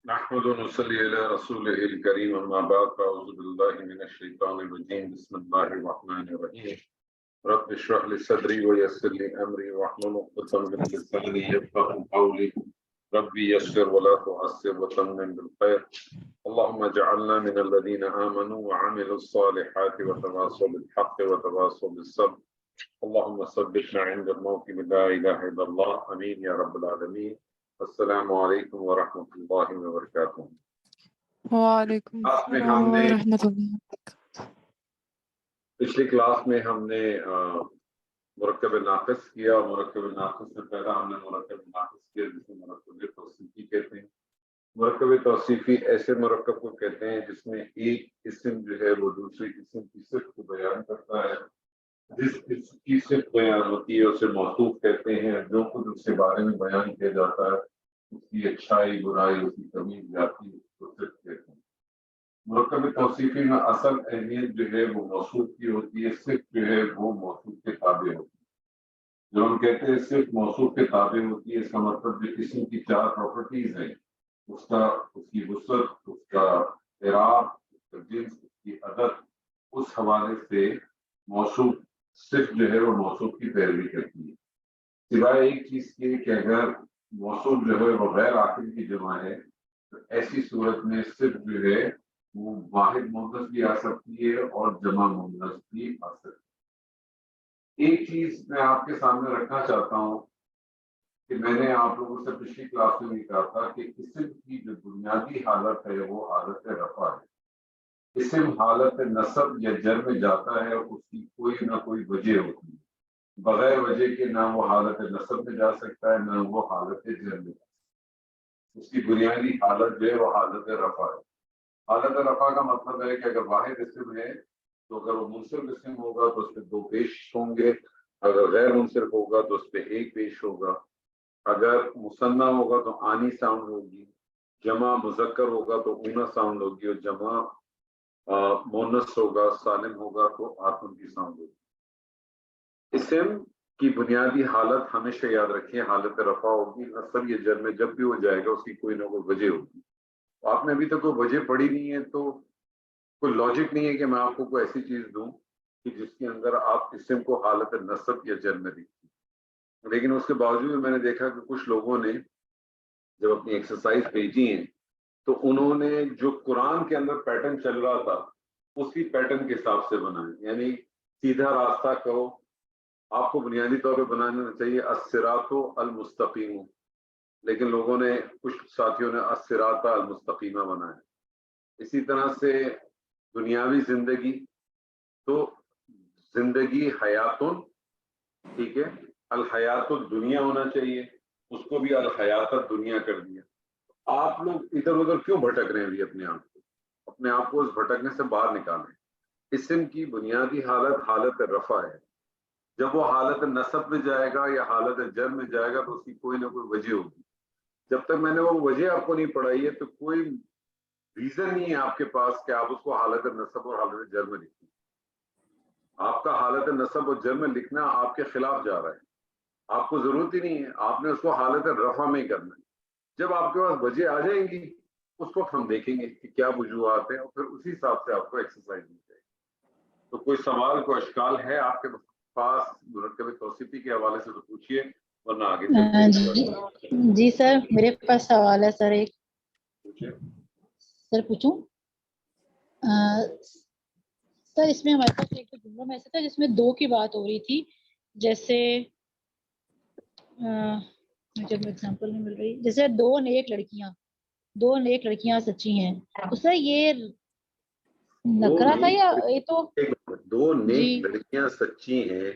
نحمد ونصلي على رسوله الكريم أما بعد فأعوذ بالله من الشيطان الرجيم بسم الله الرحمن الرحيم رب اشرح لي صدري ويسر لي أمري واحلل عقدة من لساني يفقهوا قولي ربي يسر ولا تعسر وتمم بالخير اللهم اجعلنا من الذين آمنوا وعملوا الصالحات وتواصوا بالحق وتواصوا بالصبر اللهم ثبتنا عند الموت بلا إله إلا الله آمين يا رب العالمين السلام علیکم ورحمۃ اللہ وبرکاتہ۔ وعلیکم السلام ورحمۃ اللہ۔ پچھلی کلاس میں ہم نے مرکب ناقص کیا، مرکب ناقص سے پہلا ہم نے مرکب ناقص کیا جسے مرکب توصیفی کہتے ہیں۔ مرکب توصیفی ایسے مرکب کو کہتے ہیں جس میں ایک اسم جو ہے وہ دوسرے اسم کی صفت کو بیان کرتا ہے، جس اسم کی صفت بیان ہوتی ہے اسے موصوف کہتے ہیں، جو کچھ اس کے بارے میں بیان کیا جاتا ہے اس کی اچھائی برائی اس کی کمی زیادتی کو صفت کہتے ہیں۔ مرکب توصیفی میں اصل اہمیت جو ہے وہ موصوف کی ہوتی ہے، صفت جو ہے وہ موصوف کے تابع ہوتی ہے۔ جو ہم کہتے ہیں صرف موصوف کے تابع ہوتی ہے، اس کا مطلب جو اسم کی چار پراپرٹیز ہیں، اس کی وسعت، اس کا اعراب، اس کا جنس، اس کی عدد، اس حوالے سے موصوف صرف جو ہے وہ موصوف کی پیروی کرتی ہے، سوائے ایک چیز کے کہ اگر موصوف جو ہے وہ غیر عاقل کی جمع ہے تو ایسی صورت میں صرف جو ہے وہ واحد مؤنث بھی آ سکتی ہے اور جمع مؤنث بھی آ سکتی ہے۔ ایک چیز میں آپ کے سامنے رکھنا چاہتا ہوں کہ میں نے آپ لوگوں سے پچھلی کلاس میں بھی کہا تھا کہ اسم کی جو بنیادی حالت ہے وہ حالت رفع ہے۔ اسم حالت نصب یا جر میں جاتا ہے اور اس کی کوئی نہ کوئی وجہ ہوتی ہے، بغیر وجہ کے نہ وہ حالت نصب میں جا سکتا ہے نہ وہ حالت جر میں جا سکتا ہے۔ اس کی بنیادی حالت جو ہے وہ حالت رفع ہے۔ حالت رفع کا مطلب ہے کہ اگر واحد اسم ہے تو اگر وہ منصرف اسم ہوگا تو اس پہ دو پیش ہوں گے، اگر غیر منصرف ہوگا تو اس پہ ایک پیش ہوگا، اگر مثنیٰ ہوگا تو آنی ساؤنڈ ہوگی، جمع مذکر ہوگا تو اونا ساؤنڈ ہوگی، اور جمع مونس ہوگا سالم ہوگا تو آتم کی ساؤنڈ ہوگی۔ اسم کی بنیادی حالت ہمیشہ یاد رکھیں حالت رفع ہوگی، نصب یا جر میں جب بھی ہو جائے گا اس کی کوئی نہ کوئی وجہ ہوگی۔ آپ نے ابھی تک کوئی وجہ پڑھی نہیں ہے تو کوئی لاجک نہیں ہے کہ میں آپ کو کوئی ایسی چیز دوں کہ جس کے اندر آپ اسم کو حالت نصب یا جر میں دیکھیں۔ لیکن اس کے باوجود میں نے دیکھا کہ کچھ لوگوں نے جب اپنی ایکسرسائز بھیجی ہیں تو انہوں نے جو قرآن کے اندر پیٹرن چل رہا تھا اسی پیٹرن کے حساب سے بنائے، یعنی سیدھا راستہ کہو، آپ کو بنیادی طور پہ بنانا چاہیے الصراط المستقیم، لیکن لوگوں نے کچھ ساتھیوں نے الصراط المستقیمہ بنایا۔ اسی طرح سے دنیاوی زندگی تو زندگی حیاتن، ٹھیک ہے، الحیات الدنیا ہونا چاہیے، اس کو بھی الحیات الدنیا کر دیا۔ آپ لوگ ادھر ادھر کیوں بھٹک رہے ہیں؟ اپنے آپ کو اس بھٹکنے سے باہر نکالیں۔ اسم کی بنیادی حالت حالت رفع ہے، جب وہ حالت نصب میں جائے گا یا حالت جر میں جائے گا تو اس کی کوئی نہ کوئی وجہ ہوگی۔ جب تک میں نے وہ وجہ آپ کو نہیں پڑھائی ہے تو کوئی ریزن نہیں ہے آپ کے پاس کہ آپ اس کو حالت نصب اور حالت جر میں لکھیں۔ آپ کا حالت نصب اور جر میں لکھنا آپ کے خلاف جا رہا ہے، آپ کو ضرورت ہی نہیں ہے، آپ نے اس کو حالت رفع میں ہی کرنا ہے۔ جب آپ کے پاس وجہ آ جائیں گی اس وقت ہم دیکھیں گے کہ کیا وجوہات ہیں اور پھر اسی حساب سے آپ کو ایکسرسائز دی جائے گی۔ تو کوئی سوال کوئی اشکال ہے آپ کے پاس مرکب توصیفی کے حوالے سے تو پوچھیے، ورنہ آگے جی سر، میرے پاس سوال ہے سر، ایک پوچھیے۔ سر پوچھوں؟ سر اس میں ہمارے پاس ایک جملہ میں ایسا تھا جس میں دو کی بات ہو رہی تھی، جیسے مجھے ایگزامپل نہیں مل رہی، جیسے دو نیک لڑکیاں سچی ہیں، تو سر یہ نکرا تھا یا یہ تو دو نیک لڑکیاں سچی ہیں،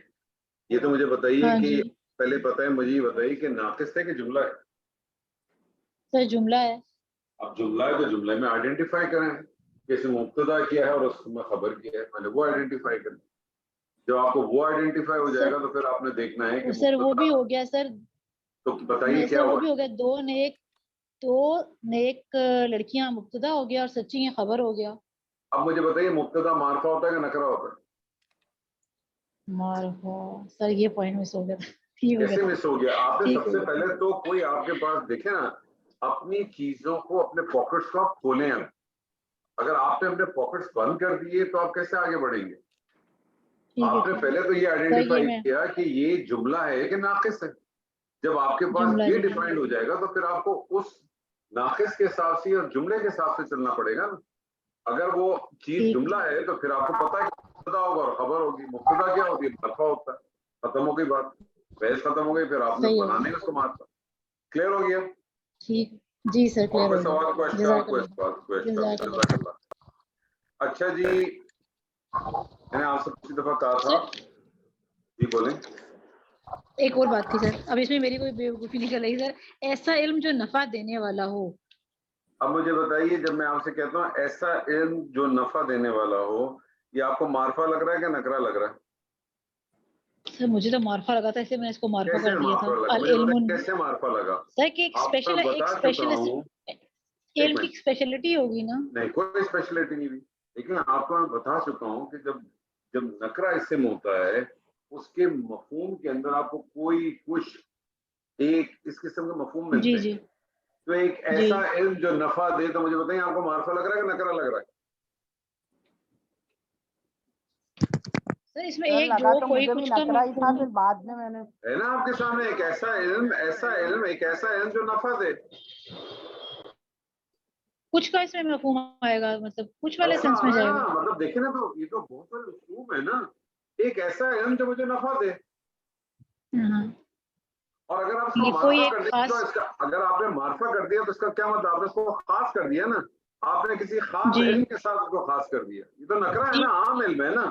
یہ تو مجھے بتائیے کہ پہلے پتہ ہے مجھے یہ بتائیے کہ ناقص ہے کہ جملہ ہے؟ سر جملہ ہے۔ اب جملہ ہے تو جملے میں آئیڈینٹیفائی کریں کہ اس میں مبتدا کیا ہے اور اس میں خبر کیا ہے، پہلے وہ آئیڈینٹیفائی کریں۔ جب آپ کو وہ آئیڈینٹیفائی ہو جائے گا تو پھر آپ نے دیکھنا ہے کہ سر وہ بھی ہو گیا سر، تو بتائیے کیا وہ بھی ہو گیا، دو نیک لڑکیاں مبتدا ہو گیا اور سچی ہیں خبر ہو گیا۔ اب مجھے بتائیے مبتدا معرفہ ہوتا ہے کہ نکرہ ہوتا ہے؟ معرفہ۔ سر یہ پوائنٹ مس ہو گیا، کیسے مس ہو گیا؟ آپ نے سب سے پہلے تو کوئی آپ کے پاس دیکھے نا اپنی چیزوں کو اپنے پاکٹس کو آپ کھولیں. اگر آپ نے اپنے پاکٹس بند کر دیے تو آپ کیسے آگے بڑھیں گے؟ آپ نے پہلے تو یہ آئیڈینٹیفائی کیا کہ یہ جملہ ہے کہ ناقص ہے. جب آپ کے پاس یہ ڈیفائنڈ ہو جائے گا تو پھر آپ کو اس ناقص کے حساب سے اور جملے کے حساب سے چلنا پڑے گا نا. اگر وہ چیز جملہ ہے تو پھر آپ کو پتا ہے کہ مبتدا ہوگا اور خبر ہوگی. مبتدا کیا ہوتی ہے؟ مرفوع ہوتا ہے. ختم ہو گئی بات, بحث ختم ہو گئی. پھر آپ نے بنانے اس کو مارتا. کلیئر ہو گیا؟ ٹھیک جی سر, اور کوئی سوال کوشچن؟ اچھا جی, میں نے آپ سے پچھلی دفعہ کہا تھا. جی بولیں. ایک اور بات تھی سر, اب اس میں میری کوئی بیوقوفی نکل رہی سر. ایسا علم جو نفع دینے والا ہو. اب مجھے بتائیے, جب میں آپ سے کہتا ہوں ایسا علم جو نفع دینے والا ہو, یہ آپ کو معرفہ لگ رہا ہے کہ نکرہ لگ رہا ہے؟ سر مجھے تو معرفہ لگا تھا, اسے میں نے اس کو معرفہ کر دیا تھا. العلم کیسے معرفہ لگا سر کہ ایک اسپیشل علم کی اسپیشلٹی ہوگی نا. نہیں, کوئی اسپیشلٹی نہیں ہوئی. لیکن آپ کو میں بتا چکا ہوں کہ جب نکرہ اسم ہوتا ہے, اس کے مفہوم کے اندر آپ کو کوئی کچھ ایک اس قسم کا مفہوم ملتا ہے. تو ایک ایسا علم جو نفع دے, تو مجھے بتائیں آپ کو معرفہ لگ رہا ہے کہ نکرہ لگ رہا ہے؟ سر اس میں ایک جو کوئی کچھ کا نکرہ ہی تھا, پھر بعد میں نے ہے نا آپ کے سامنے ایک ایسا علم جو نفع دے. کچھ کا اس میں مفہوم آئے گا, مطلب کچھ والے سینس میں جائے گا. مطلب دیکھیں نا, تو یہ تو بہت سارے اسلوب ہے نا. ایک ایسا علم جو مجھے نفع دے, اور اگر آپ اس کو معرفہ کر دیں تو اگر آپ نے معرفہ کر دیا تو اس کا کیا مطلب؟ آپ نے اس کو خاص کر دیا نا. آپ نے کسی خاص علم کے ساتھ اس کو خاص کر دیا. یہ تو نکرہ ہے نا, عام علم ہے نا.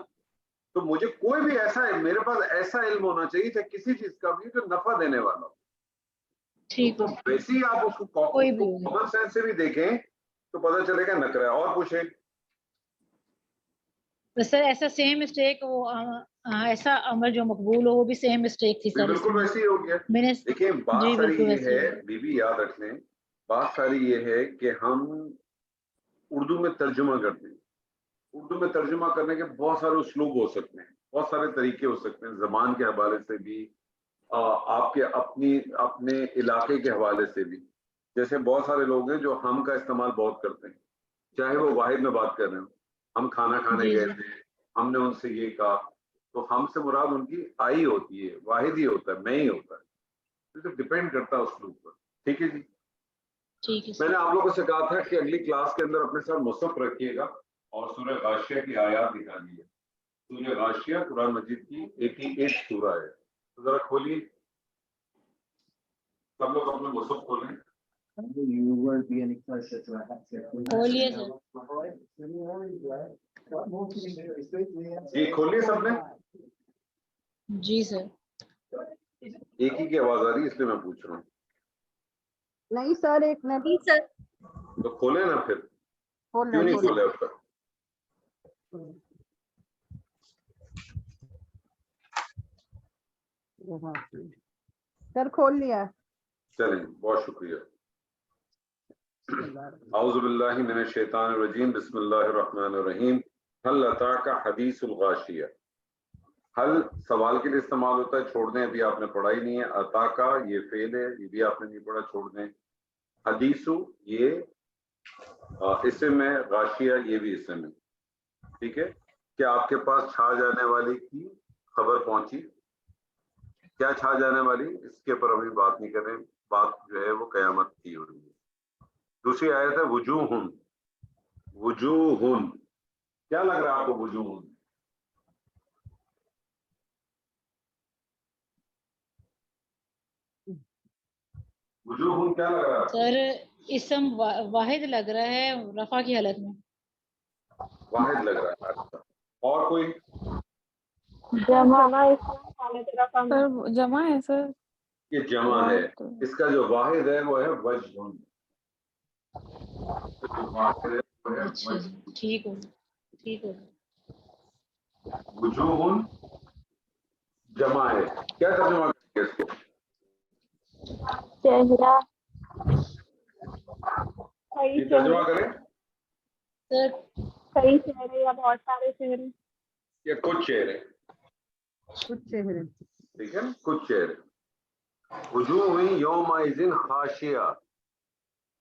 تو مجھے کوئی بھی ایسا ہے, میرے پاس ایسا علم ہونا چاہیے تھا کسی چیز کا بھی جو نفع دینے والا ہو. تو ویسے ہی آپ اس کو کامن سینس سے بھی دیکھیں تو پتہ چلے گا نکرہ. اور پوچھیں سر. ایسا سیم مسٹیک, وہ ایسا عمل جو مقبول ہو, وہ بھی سیم مسٹیک تھی سر. بالکل ویسے ہی ہو گیا. دیکھیں بات ساری یہ ہے, بی بی یاد رکھ لیں, بات ساری یہ ہے کہ ہم اردو میں ترجمہ کرتے ہیں. اردو میں ترجمہ کرنے کے بہت سارے اسلوب ہو سکتے ہیں, بہت سارے طریقے ہو سکتے ہیں, زبان کے حوالے سے بھی, آپ کے اپنے علاقے کے حوالے سے بھی. جیسے بہت سارے لوگ ہیں جو ہم کا استعمال بہت کرتے ہیں, چاہے وہ واحد میں بات کر رہے ہوں. ہم کھانا کھانے گئے تھے, ہم نے ان سے یہ کہا, تو ہم سے مراد ان کی آئی ہوتی ہے, واحد ہی ہوتا ہے, میں ہی ہوتا ہے. تو ڈپینڈ کرتا ہے اسلوب پر. ٹھیک ہے جی. میں نے آپ لوگوں سے کہا تھا کہ اگلی کلاس کے اندر اپنے ساتھ مصحف رکھیے گا اور سورہ غاشیہ کی آیات نکالیے. سورہ غاشیہ قرآن مجید کی 88 سورہ ہے. تو ذرا کھولیے, سب لوگ اپنے مصحف کھولیں. جی کھولیے سب نے. جی سر. ایک ہی کی آواز آ رہی ہے, اس لیے میں پوچھ رہا ہوں. نہیں سر, ایک منٹ. تو کھولے نا, پھر کیوں نہیں کھولے اب تک؟ سر کھول لیا. چلیں, بہت شکریہ. اعوذ باللہ من الشیطان الرجیم, بسم اللہ الرحمن الرحیم. هل اتاک حدیث الغاشیہ. حل سوال کے لیے استعمال ہوتا ہے, چھوڑ دیں, ابھی آپ نے پڑھا ہی نہیں ہے. اتاکا یہ فعل ہے, یہ بھی آپ نے نہیں پڑھا, چھوڑ دیں. حدیثو یہ اسم ہے, غاشیہ یہ بھی اسم ہے. ٹھیک ہے. کیا آپ کے پاس چھا جانے والی کی خبر پہنچی؟ کیا چھا جانے والی, اس کے اوپر ابھی بات نہیں کریں. بات جو ہے وہ قیامت کی ہو رہی ہے. دوسری آیت ہے وجوہن. وجوہن کیا لگ رہا ہے آپ کو؟ وجوہن وجوہن کیا لگ رہا ہے سر؟ اسم واحد لگ رہا ہے رفع کی حالت میں. واحد لگ رہا ہے. اچھا, اور کوئی؟ جمع ہے سر. یہ جمع ہے. اس کا جو واحد ہے وہ ہے وجہن. ٹھیک ہو, ٹھیک ہو. وجوہن جمع ہے. کیا ترجمہ کریں گے اس کو؟ چہرہ. یہ ترجمہ کریں سر کئی چہرے یا بہت سارے چہرے, یا کچھ چہرے. کچھ چہرے. ٹھیک ہے, کچھ چہرے. وجوہ یومئذ خاشعہ.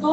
2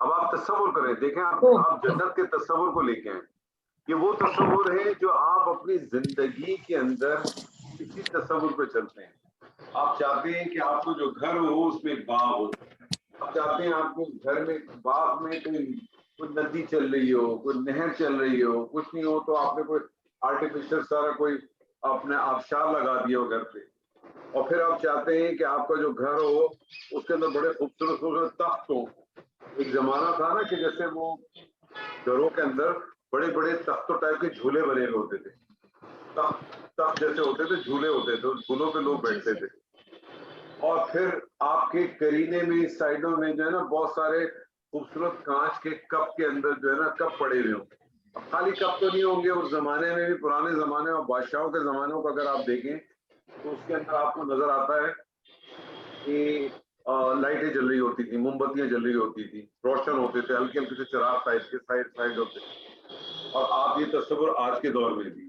اب آپ تصور کریں, دیکھیں آپ جنت کے تصور کو لے کے آئیں. یہ وہ تصور ہے جو آپ اپنی زندگی کے اندر اسی تصور پہ چلتے ہیں. آپ چاہتے ہیں کہ آپ کو جو گھر ہو اس میں ایک باغ ہو, آپ چاہتے ہیں آپ کو گھر میں باغ میں کوئی ندی چل رہی ہو, کوئی نہر چل رہی ہو, کچھ نہیں ہو تو آپ نے کوئی آرٹیفیشل سارا کوئی اپنے آبشار لگا دیا ہو گھر پہ. اور پھر آپ چاہتے ہیں کہ آپ کا جو گھر ہو اس کے اندر بڑے خوبصورت خوبصورت تخت ہو. ایک زمانہ تھا نا کہ جیسے وہ گھروں کے اندر بڑے بڑے تختوں ٹائپ کے جھولے بنے ہوئے ہوتے تھے, تخت جیسے ہوتے تھے, جھولے ہوتے تھے, جھولوں پہ لوگ بیٹھتے تھے. اور پھر آپ کے کرینے میں سائڈوں میں جو ہے نا بہت سارے خوبصورت کانچ کے کپ کے اندر جو ہے نا کپ پڑے ہوئے ہوں. اب خالی کپ تو نہیں ہوں گے, اس زمانے میں بھی پرانے زمانے اور بادشاہوں کے زمانوں کو اگر آپ دیکھیں تو اس کے اندر آپ کو نظر آتا ہے کہ لائٹیں جل رہی ہوتی تھیں, موم بتیاں جل رہی ہوتی تھیں, روشن ہوتے تھے, ہلکے ہلکے سے چراغ ٹائپ کے سائڈ ہوتے. اور آپ یہ تصور آج کے دور میں بھی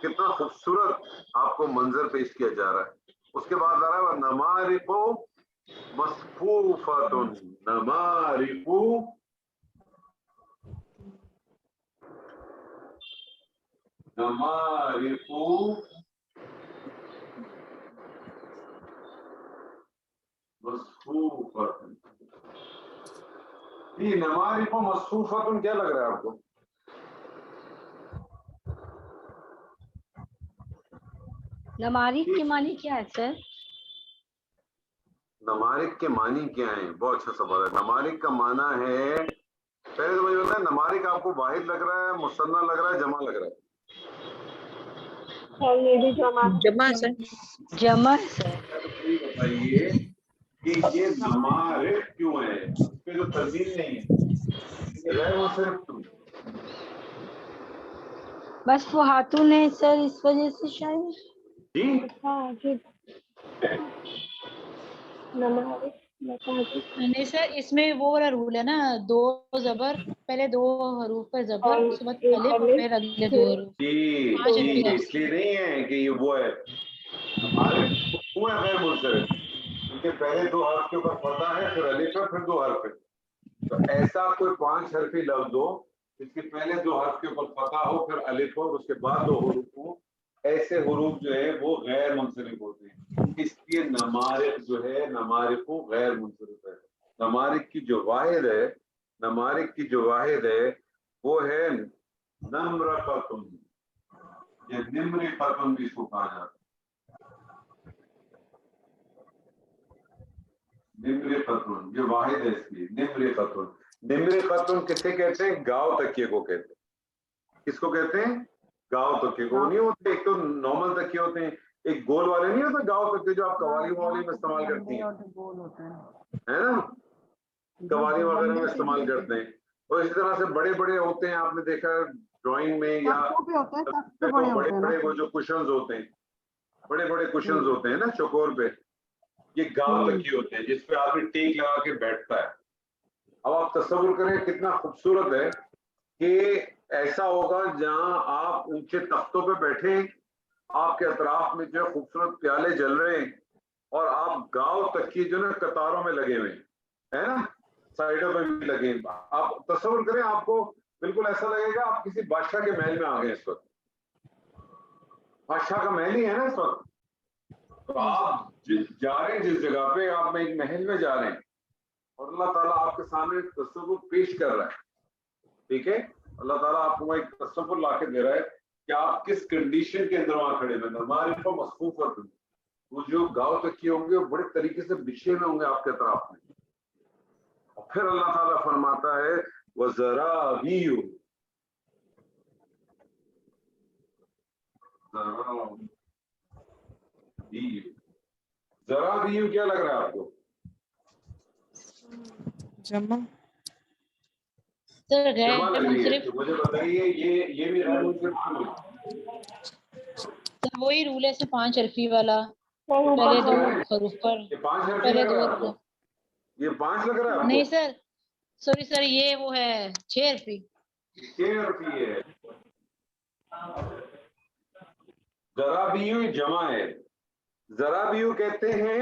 کتنا خوبصورت آپ کو منظر پیش کیا جا رہا ہے. اس کے بعد آ رہا ہے نمارق مصفوفۃ, نمارق نمارق مصفوفۃ. یہ نمارق مصفوفۃ کیا لگ رہا ہے آپ کو؟ نمارق کے معنی کیا ہے سر؟ نمارق کے معنی کیا ہیں؟ بہت اچھا سوال ہے. نمارق کا معنی ہے, پہلے تو مجھے بتائیں نمارق آپ کو واحد لگ رہا ہے, مثنیٰ لگ رہا ہے, جمع لگ رہا ہے؟ یہ بھی جمع سے جمع ہے سر. یہ بتائیے کہ یہ نمارق کیوں ہے, اس پہ تو تنوین نہیں ہے, غیر منصرف کیوں؟ بس وہ ہاتھوں نے سر اس وجہ سے شاید. جی ہاں جی نمارق نہیں سر, اس میں وہ والا رول ہے نا, دو زبر, پہلے دو حروف پر زبر, اور اس کے بعد ایک الف, اور پھر اگلے دو حروف. جی پانچ جی, الفاظ. اس لیے نہیں ہے کہ یہ وہ ہے نمارق کیوں ہے غیر منصرف, کیونکہ پہلے دو حرف کے اوپر فتح ہے, پھر الف ہے, پھر دو حرف ہے. تو ایسا کوئی 5 حرفی لفظ ہو جس کے پہلے دو حرف کے اوپر فتح ہو, پھر الف ہو, اور اس کے بعد دو حروف ہو, ایسے حروف جو ہے وہ غیر منصرف ہوتے ہیں. اس لیے نمارق جو ہے نمارق غیر منصرف ہے. نمارق کی جو واحد ہے, نمارق کی جو واحد ہے وہ ہے نمرقۃ, یہ نمرقۃ بھی اس کو کہا جاتا ہے. نمرقۃ یہ واحد ہے اس کی. نمرقۃ, نمرقۃ کسے کہتے ہیں؟ گاؤ تکیے کو کہتے ہیں. کس کو کہتے ہیں؟ گاؤ تکیے کو. نہیں ہوتے ایک تو نارمل تکیے ہوتے ہیں, ایک گول والے نہیں ہوتے گاؤ تکیے جو آپ قوالی والی میں استعمال کرتی ہیں, ہے نا, قوالی وغیرہ میں استعمال کرتے ہیں. اور اسی طرح سے بڑے بڑے ہوتے ہیں, آپ نے دیکھا ڈرائنگ میں یا بڑے بڑے وہ جو کشنز ہوتے ہیں, بڑے بڑے کشنز ہوتے ہیں نا چوکور پہ, یہ گاؤ تکیے ہوتے ہیں جس پہ آدمی ٹیک لگا کے بیٹھتا ہے. اب آپ تصور کریں کتنا خوبصورت ہے کہ ایسا ہوگا جہاں آپ اونچے تختوں پہ بیٹھے, آپ کے اطراف میں جو خوبصورت پیالے جل رہے ہیں, اور آپ گاؤ تکیے جو نا قطاروں میں لگے ہوئے ہیں نا, سائڈوں پہ بھی لگے ہیں. آپ تصور کریں, آپ کو بالکل ایسا لگے گا آپ کسی بادشاہ کے محل میں آ گئے. اس وقت بادشاہ کا محل ہی ہے نا اس وقت. تو آپ جا رہے ہیں جس جگہ پہ, آپ میں ایک محل میں جا رہے ہیں, اور اللہ تعالیٰ آپ کے سامنے تصور پیش کر رہا ہے. ٹھیک ہے, اللہ تعالیٰ آپ کو ایک تصور لا کے دے رہا ہے کہ آپ کس کنڈیشن کے اندر وہاں کھڑے ہوئے. نمارق مصفوفۃ, وہ جو گاؤں تکیے ہوں گے وہ بڑے طریقے سے بچھے ہوئے ہوں گے آپ کے اطراف میں. اور پھر اللہ تعالیٰ فرماتا ہے وَزَرَابِيُّ, ذرابیو کیا لگ رہا ہے آپ کو؟ جمع سر غیر جمع لگ رہی ہے. منصرف. تو مجھے بتائیے یہ بھی غیر منصرف کیوں ہے؟ سر وہی رول ہے سر, 5 حرفی والا, نہیں پہلے اوپر دو سے حروف پر, یہ 5 حرفی پہلے لگ دو رہا ہے آپ حروف. کو؟ یہ 5 لگ رہا ہے آپ نہیں کو؟ سر, سوری سر, یہ وہ ہے 6 حرفی. 6 حرفی ہے. ذرابیو جمع ہے. ذرابیو کہتے ہیں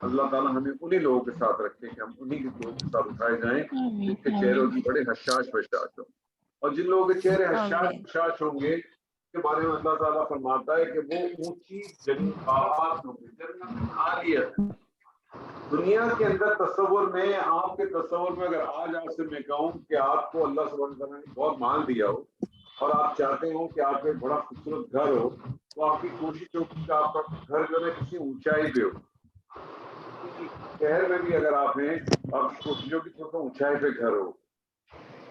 اللہ تعالیٰ ہمیں انہی لوگوں کے ساتھ رکھے کہ ہم انہی کے لوگوں کے ساتھ اٹھائے جائیں جن کے چہروں کی بڑے حشاش بشاش ہوں. اور جن لوگوں کے چہرے حشاش بشاش ہوں گے کے بارے میں اللہ تعالیٰ فرماتا ہے کہ وہ اونچی جنت ہوں گے، جنت عالیہ. دنیا کے اندر تصور میں، آپ کے تصور میں، اگر آج آپ سے میں کہوں کہ آپ کو اللہ سبحانہ وتعالیٰ نے بہت مال دیا ہو اور آپ چاہتے ہو کہ آپ کا ایک بڑا خوبصورت گھر ہو، تو آپ کی کوشش ہوگی کہ آپ کا گھر جو ہے کسی اونچائی پہ ہو. شہر میں بھی اگر آپ ہیں، آپ کی کوشش ہوگی کہ تھوڑا اونچائی پہ گھر ہو،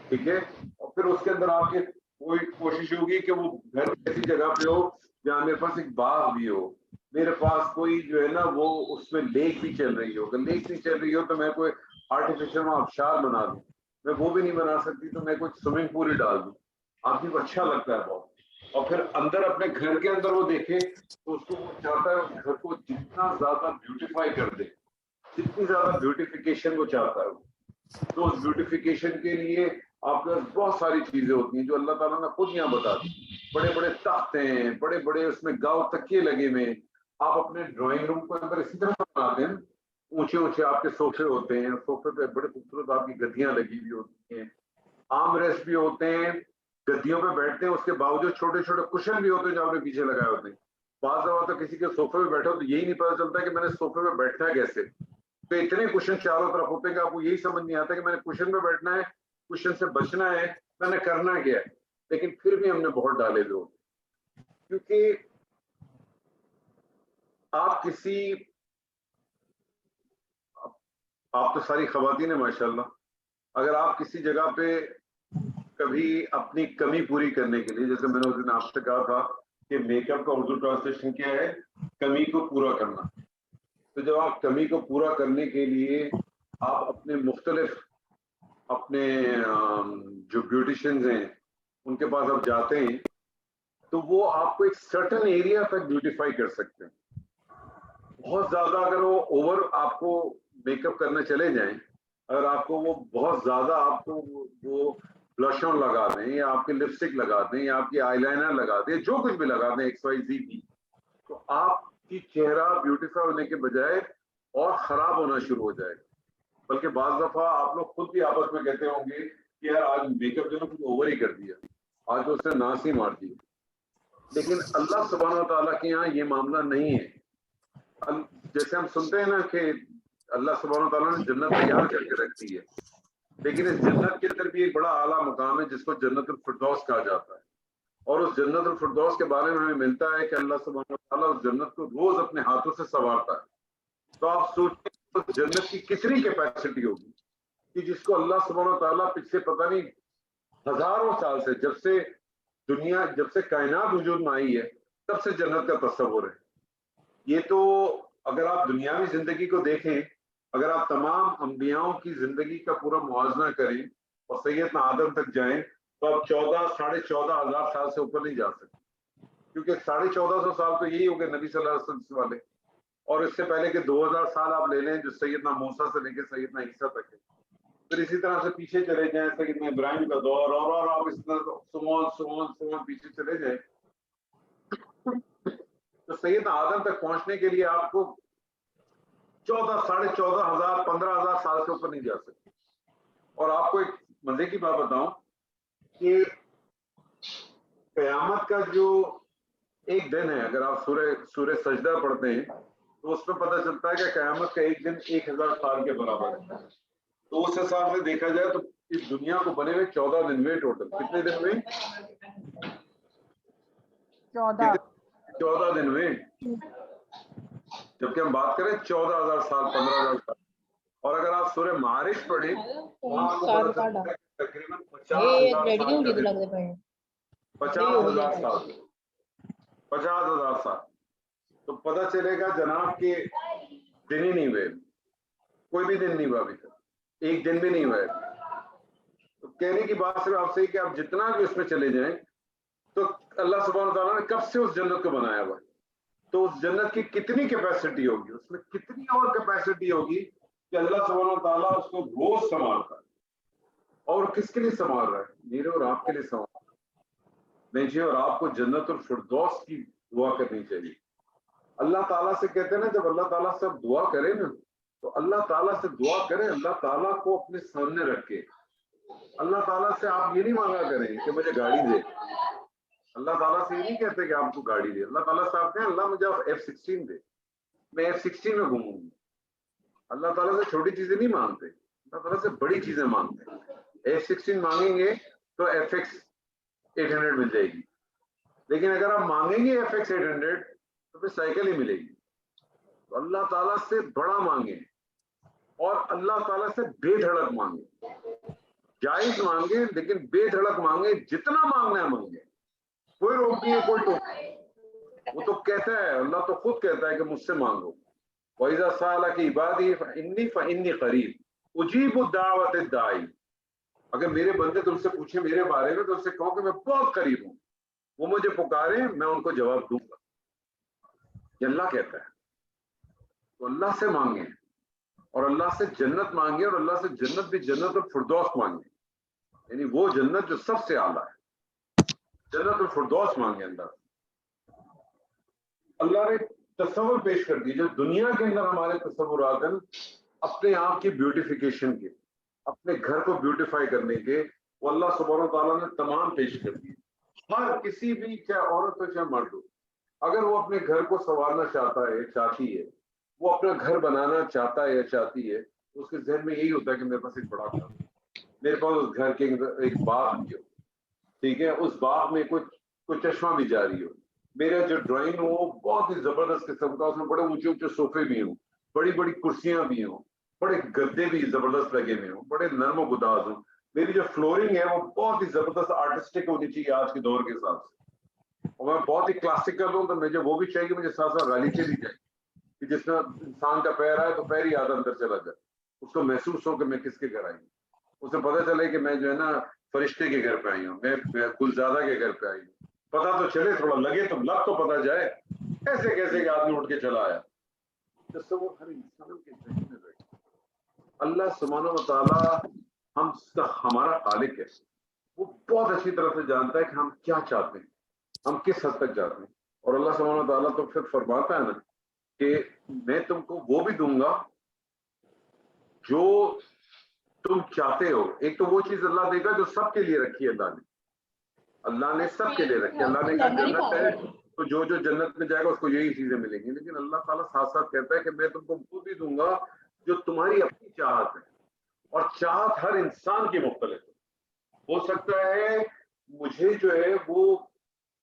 ٹھیک ہے. اور پھر اس کے اندر آپ کی کوئی کوشش ہوگی کہ وہ گھر ایسی جگہ پہ ہو جہاں میرے پاس ایک باغ بھی ہو، میرے پاس کوئی جو ہے نا وہ اس میں لیک بھی چل رہی ہو. اگر لیک نہیں چل رہی ہو تو میں کوئی آرٹیفیشل آبشار بنا دوں، میں وہ بھی نہیں بنا سکتی تو میں کوئی سوئمنگ پول ہی ڈال دوں. آدمی کو اچھا لگتا ہے بہت. اور پھر اندر اپنے گھر کے اندر وہ دیکھے تو اس کو وہ چاہتا ہے اس گھر کو جتنا زیادہ بیوٹیفائی کر دے، جتنی زیادہ بیوٹیفیکیشن وہ چاہتا ہے. تو اس بیوٹیفیکیشن کے لیے آپ کے پاس بہت ساری چیزیں ہوتی ہیں جو اللہ تعالیٰ نے خود یہاں بتا دی. بڑے بڑے تخت ہیں، بڑے بڑے اس میں گاؤ تکیے لگے ہوئے. آپ اپنے ڈرائنگ روم کو اندر اسی طرح بناتے ہیں، اونچے اونچے آپ کے صوفے ہوتے ہیں، صوفے پہ بڑے خوبصورت آپ کی گدیاں لگی ہوئی ہوتی ہیں، آرم ریسٹ بھی ہوتے ہیں، گدیوں پہ بیٹھتے ہیں. اس کے باوجود چھوٹے چھوٹے کشن بھی ہوتے ہیں جو آپ نے پیچھے لگائے ہوتے ہیں. بعض دفعہ تو کسی کے صوفے پہ بیٹھے ہو تو یہی نہیں پتا چلتا کہ میں نے صوفے پہ بیٹھنا ہے کیسے. تو اتنے کشن چاروں طرف ہوتے ہیں کہ آپ کو یہی سمجھ نہیں آتا کہ میں نے کشن پہ بیٹھنا ہے، کشن سے بچنا ہے، میں نے کرنا کیا ہے. لیکن پھر بھی ہم نے بہت ڈالے ہوئے ہوتے ہیں. کیونکہ آپ تو ساری خواتین ہیں ماشاءاللہ، اگر آپ کسی جگہ پہ کبھی اپنی کمی پوری کرنے کے لیے، جیسے میں نے اس دن آپ سے کہا تھا کہ میک اپ کا اردو ٹرانسلیشن کیا ہے، کمی کو پورا کرنا. تو جب آپ کمی کو پورا کرنے کے لیے آپ اپنے مختلف اپنے جو بیوٹیشنز ہیں ان کے پاس آپ جاتے ہیں تو وہ آپ کو ایک سرٹن ایریا تک بیوٹیفائی کر سکتے ہیں. بہت زیادہ اگر وہ اوور آپ کو میک اپ کرنے چلے جائیں، اگر آپ کو وہ بہت زیادہ آپ کو وہ بلش آن لگا دیں یا آپ کے لپسٹک لگا دیں یا آپ کی آئی لائنر لگا دیں، جو کچھ بھی لگا دیں ایکس وائی زی کی، تو آپ کی چہرہ بیوٹیفائی ہونے کے بجائے اور خراب ہونا شروع ہو جائے گا. بلکہ بعض دفعہ آپ لوگ خود بھی آپس میں کہتے ہوں گے کہ یار آج میک اپ جو ہے کچھ اوور ہی کر دیا، آج تو اس نے ناس ہی مار دی. لیکن اللہ سبحانہ و تعالیٰ کے یہاں یہ معاملہ نہیں ہے. جیسے ہم سنتے ہیں نا کہ اللہ سبحانہ و تعالیٰ نے جنت تیار کر کے رکھی ہے، لیکن اس جنت کے اندر بھی ایک بڑا اعلیٰ مقام ہے جس کو جنت الفردوس کہا جاتا ہے. اور اس جنت الفردوس کے بارے میں ہمیں ملتا ہے کہ اللہ سبحانہ و تعالیٰ اس جنت کو روز اپنے ہاتھوں سے سنوارتا ہے. تو آپ سوچیں اس جنت کی کتنی کیپیسٹی ہوگی کہ جس کو اللہ سبحانہ و تعالیٰ پچھلے پتہ نہیں ہزاروں سال سے، جب سے کائنات وجود میں آئی ہے تب سے جنت کا تصور ہے. یہ تو اگر آپ دنیاوی زندگی کو دیکھیں، اگر آپ تمام انبیاؤں کی زندگی کا پورا موازنہ کریں اور سیدنا آدم تک جائیں تو آپ 14,500 سال سے اوپر نہیں جا سکتے. کیونکہ 1450 سال تو یہی ہو گئے نبی صلی اللہ علیہ وسلم والے، اور اس سے پہلے کہ 2000 سال آپ لے لیں جو سیدنا موسیٰ سے لے کے سیدنا عیسیٰ تک ہے. پھر اسی طرح سے پیچھے چلے جائیں سیدنا ابراہیم کا دور، اور آپ اس طرح سمون پیچھے چلے جائیں تو سیدنا آدم تک پہنچنے کے لیے آپ کو 14,500 15,000 سال سے اوپر نہیں جا سکتے. اور آپ کو ایک مزے کی بات بتاؤں کہ قیامت کا جو ایک دن ہے، اگر آپ سورہ سجدہ پڑھتے ہیں تو اس میں پتہ چلتا ہے کہ قیامت کا ایک دن 1000 سال کے برابر ہے. تو اس حساب سے دیکھا جائے تو اس دنیا کو بنے ہوئے 14 دن ہوئے ٹوٹل. کتنے دن ہوئے؟ 14 دن ہوئے. جبکہ ہم بات کریں 14,000 سال 15,000 سال. اور اگر آپ سورہ معارج پڑھیں وہاں آپ کو پتہ چلتا ہے کہ تقریباً 50,000 سال. تو پتہ چلے گا جناب کہ دن ہی نہیں ہوئے، کوئی بھی دن نہیں ہوا ابھی تک، ایک دن بھی نہیں ہوا ہے. تو کہنے کی بات صرف آپ سے کہ آپ جتنا بھی اس میں چلے جائیں تو اللہ سبحانہ تعالیٰ نے کب سے اس جنت کو بنایا ہوا ہے. تو اس جنت کی کتنی کیپیسٹی ہوگی، اس میں کتنی اور کیپیسٹی ہوگی کہ اللہ سبحانہ تعالیٰ اس کو روز سنوارتا ہے. اور کس کے لیے سنوار رہا ہے؟ میرے اور آپ کے لیے سنوار رہا ہے. مجھے اور آپ کو جنت الفردوس کی دعا کرنی چاہیے. اللہ تعالیٰ سے کہتے ہیں نا، جب اللہ تعالیٰ سے آپ دعا کریں نا تو اللہ تعالیٰ سے دعا کریں اللہ تعالیٰ کو اپنے سامنے رکھ کے. اللہ تعالیٰ سے آپ یہ نہیں مانگا کریں کہ مجھے گاڑی دے. اللہ تعالیٰ سے یہ نہیں کہتے کہ آپ کو گاڑی دے. اللہ تعالیٰ سے آپ کہیں اللہ مجھے F-16 دے، میں F-16 میں گھوموں گی. اللہ تعالیٰ سے چھوٹی چیزیں نہیں مانگتے، اللہ تعالیٰ سے بڑی چیزیں مانگتے ہیں. F-16 مانگیں گے تو FX-800 مل جائے گی، لیکن اگر آپ مانگیں گے FX-800 تو پھر سائیکل ہی ملے گی. تو اللہ تعالیٰ سے بڑا مانگیں اور اللہ تعالیٰ سے بے دھڑک مانگیں. جائز مانگیں لیکن بے دھڑک مانگیں، جتنا مانگنا ہے مانگیں، کوئی روک نہیں ہے، کوئی ٹوک نہیں. وہ تو کہتا ہے، اللہ تو خود کہتا ہے کہ مجھ سے مانگو. وَإِذَا سَأَلَكَ عِبَادِي فَإِنِّي قَرِيبٌ أُجِيبُ دَعْوَةَ الدَّاعِ. اگر میرے بندے تم سے پوچھیں میرے بارے میں تو اس سے کہو کہ میں بہت قریب ہوں، وہ مجھے پکاریں میں ان کو جواب دوں گا. یہ اللہ کہتا ہے. تو اللہ سے مانگیں اور اللہ سے جنت مانگیں، اور اللہ سے جنت بھی جنت الفردوس مانگیں، یعنی وہ جنت جو سب سے اعلیٰ ہے، جنت الفردوس مانگیں اللہ سے. اللہ نے تصور پیش کر دی جو دنیا کے اندر ہمارے تصورات ہیں اپنے آپ کی بیوٹیفیکیشن کے، اپنے گھر کو بیوٹیفائی کرنے کے، وہ اللہ سبحانہ وتعالیٰ نے تمام پیش کر دی. ہر کسی بھی، چاہے عورت ہو چاہے مرد ہو، اگر وہ اپنے گھر کو سنوارنا چاہتا ہے، چاہتی ہے، وہ اپنا گھر بنانا چاہتا ہے یا چاہتی ہے، اس کے ذہن میں یہی ہوتا ہے کہ میرے پاس ایک بڑا گھر ہو، میرے پاس اس گھر کے اندر ایک باغ بھی ہو، ٹھیک ہے، اس باغ میں کوئی چشمہ بھی جاری ہو، میرا جو ڈرائنگ ہو وہ بہت ہی زبردست قسم کا، اس میں بڑے اونچے اونچے صوفے بھی ہوں، بڑی بڑی کرسیاں بھی ہوں، بڑے گدے بھی زبردست لگے ہوئے ہوں، بڑے نرم و گداز ہوں. میری جو فلورنگ ہے وہ بہت ہی زبردست آرٹسٹک ہونی چاہیے آج کے دور کے حساب سے، اور میں بہت ہی کلاسیکل ہوں تو مجھے وہ بھی چاہیے، مجھے ساتھ ساتھ غالیچے بھی چاہیے کہ جس میں انسان کا پیر آئے تو پیر ہی آدھا اندر چلا جائے، اس کو محسوس ہو کہ میں کس کے گھر آئی ہوں، اسے پتہ چلے کہ میں جو ہے نا فرشتے کے گھر پہ آئی ہوں، میں گلزادہ کے گھر پہ آئی ہوں. پتہ تو چلے، تھوڑا لگے تو لگ تو پتہ جائے. ایسے کیسے کہ آدمی اٹھ کے چلا آیا. تصور ہر انسان کے ذہن میں رہے. اللہ سبحانہ و تعالیٰ ہمارا خالق ہے، وہ بہت اچھی طرح سے جانتا ہے کہ ہم کیا چاہتے ہیں، ہم کس حد تک جاتے ہیں. اور اللہ سبحانہ و تعالیٰ تو پھر فرماتا ہے نا کہ میں تم کو وہ بھی دوں گا جو تم چاہتے ہو. ایک تو وہ چیز اللہ دے گا جو سب کے لیے رکھی ہے اللہ نے سب کے لیے رکھی. اللہ نے کہا جنت ہے تو جو جنت میں جائے گا اس کو یہی چیزیں ملیں گی، لیکن اللہ تعالیٰ ساتھ ساتھ کہتا ہے کہ میں تم کو وہ بھی دوں گا جو تمہاری اپنی چاہت ہے. اور چاہت ہر انسان کی مختلف ہے. ہو سکتا ہے مجھے جو ہے وہ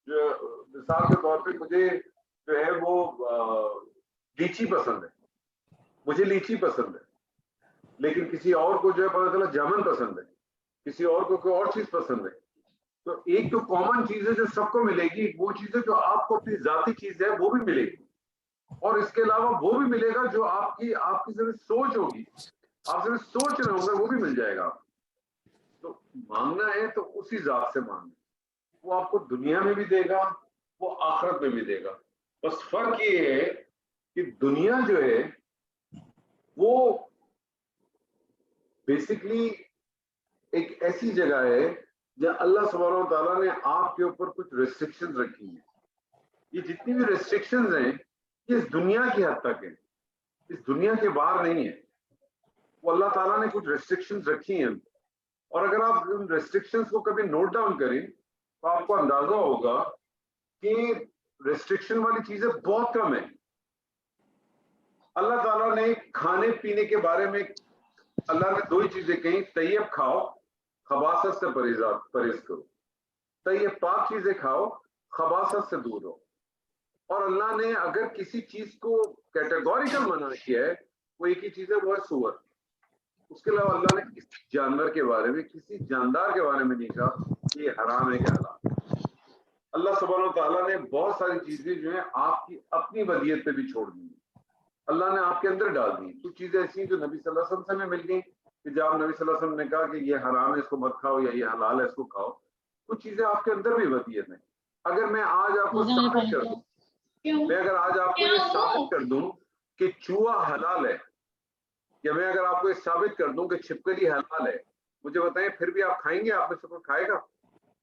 مثال کے طور پہ مجھے جو ہے وہ لیچی پسند ہے، مجھے لیچی پسند ہے، لیکن کسی اور کو جو ہے پتہ چلا جامن پسند ہے، کسی اور کو کوئی اور چیز پسند ہے. تو ایک تو کامن چیز ہے جو سب کو ملے گی، وہ چیز ہے جو آپ کو اپنی ذاتی چیز ہے وہ بھی ملے گی، اور اس کے علاوہ وہ بھی ملے گا جو آپ کی ذرا سوچ ہوگی، آپ ذرا سوچ رہے ہوں گے، وہ بھی مل جائے گا. تو مانگنا ہے تو اسی ذات سے مانگنا، وہ آپ کو دنیا میں بھی دے گا، وہ آخرت میں بھی دے گا. بس فرق یہ ہے کہ دنیا جو ہے وہ بیسکلی ایک ایسی جگہ ہے جہاں اللہ سبحانہ و تعالیٰ نے آپ کے اوپر کچھ ریسٹرکشنز رکھی ہیں. یہ جتنی بھی ریسٹرکشنز ہیں یہ اس دنیا کی حد تک ہیں، اس دنیا کے باہر نہیں ہے. وہ اللہ تعالیٰ نے کچھ ریسٹرکشنز رکھی ہیں، اور اگر آپ ان ریسٹرکشنز کو کبھی نوٹ ڈاؤن کریں تو آپ کو اندازہ ہوگا کہ ریسٹرکشن والی چیزیں بہت کم ہیں. اللہ تعالیٰ نے کھانے پینے کے بارے میں اللہ نے دو ہی چیزیں کہیں، طیب کھاؤ، خباثت سے پرہیز کرو. طیب پاک چیزیں کھاؤ، خباثت سے دور ہو. اور اللہ نے اگر کسی چیز کو کیٹیگوریکل منع کیا ہے وہ ایک ہی چیز ہے، وہ ہے سور. اس کے علاوہ اللہ نے کسی جانور کے بارے میں، کسی جاندار کے بارے میں نہیں کہا کہ یہ حرام ہے کہ حلال. اللہ سبحانہ و تعالیٰ نے بہت ساری چیزیں جو ہیں آپ کی اپنی ودیت پہ بھی چھوڑ دی ہیں، اللہ نے آپ کے اندر ڈال دی. کچھ چیزیں ایسی ہیں جو نبی صلی اللہ علیہ وسلم سے ہمیں مل گئیں کہ جب نبی صلی اللہ علیہ وسلم نے کہا کہ یہ حرام ہے اس کو مت کھاؤ، یا یہ حلال ہے اس کو کھاؤ. کچھ چیزیں آپ کے اندر بھی ودیت ہیں. اگر میں آج آپ کو ثابت کر دوں، میں اگر آج آپ کو یہ ثابت کر دوں کہ چوہا حلال ہے، یا میں اگر آپ کو یہ ثابت کر دوں کہ چھپکلی حلال ہے، مجھے بتائیں پھر بھی آپ کھائیں گے؟ آپ میں سے کوئی کھائے گا؟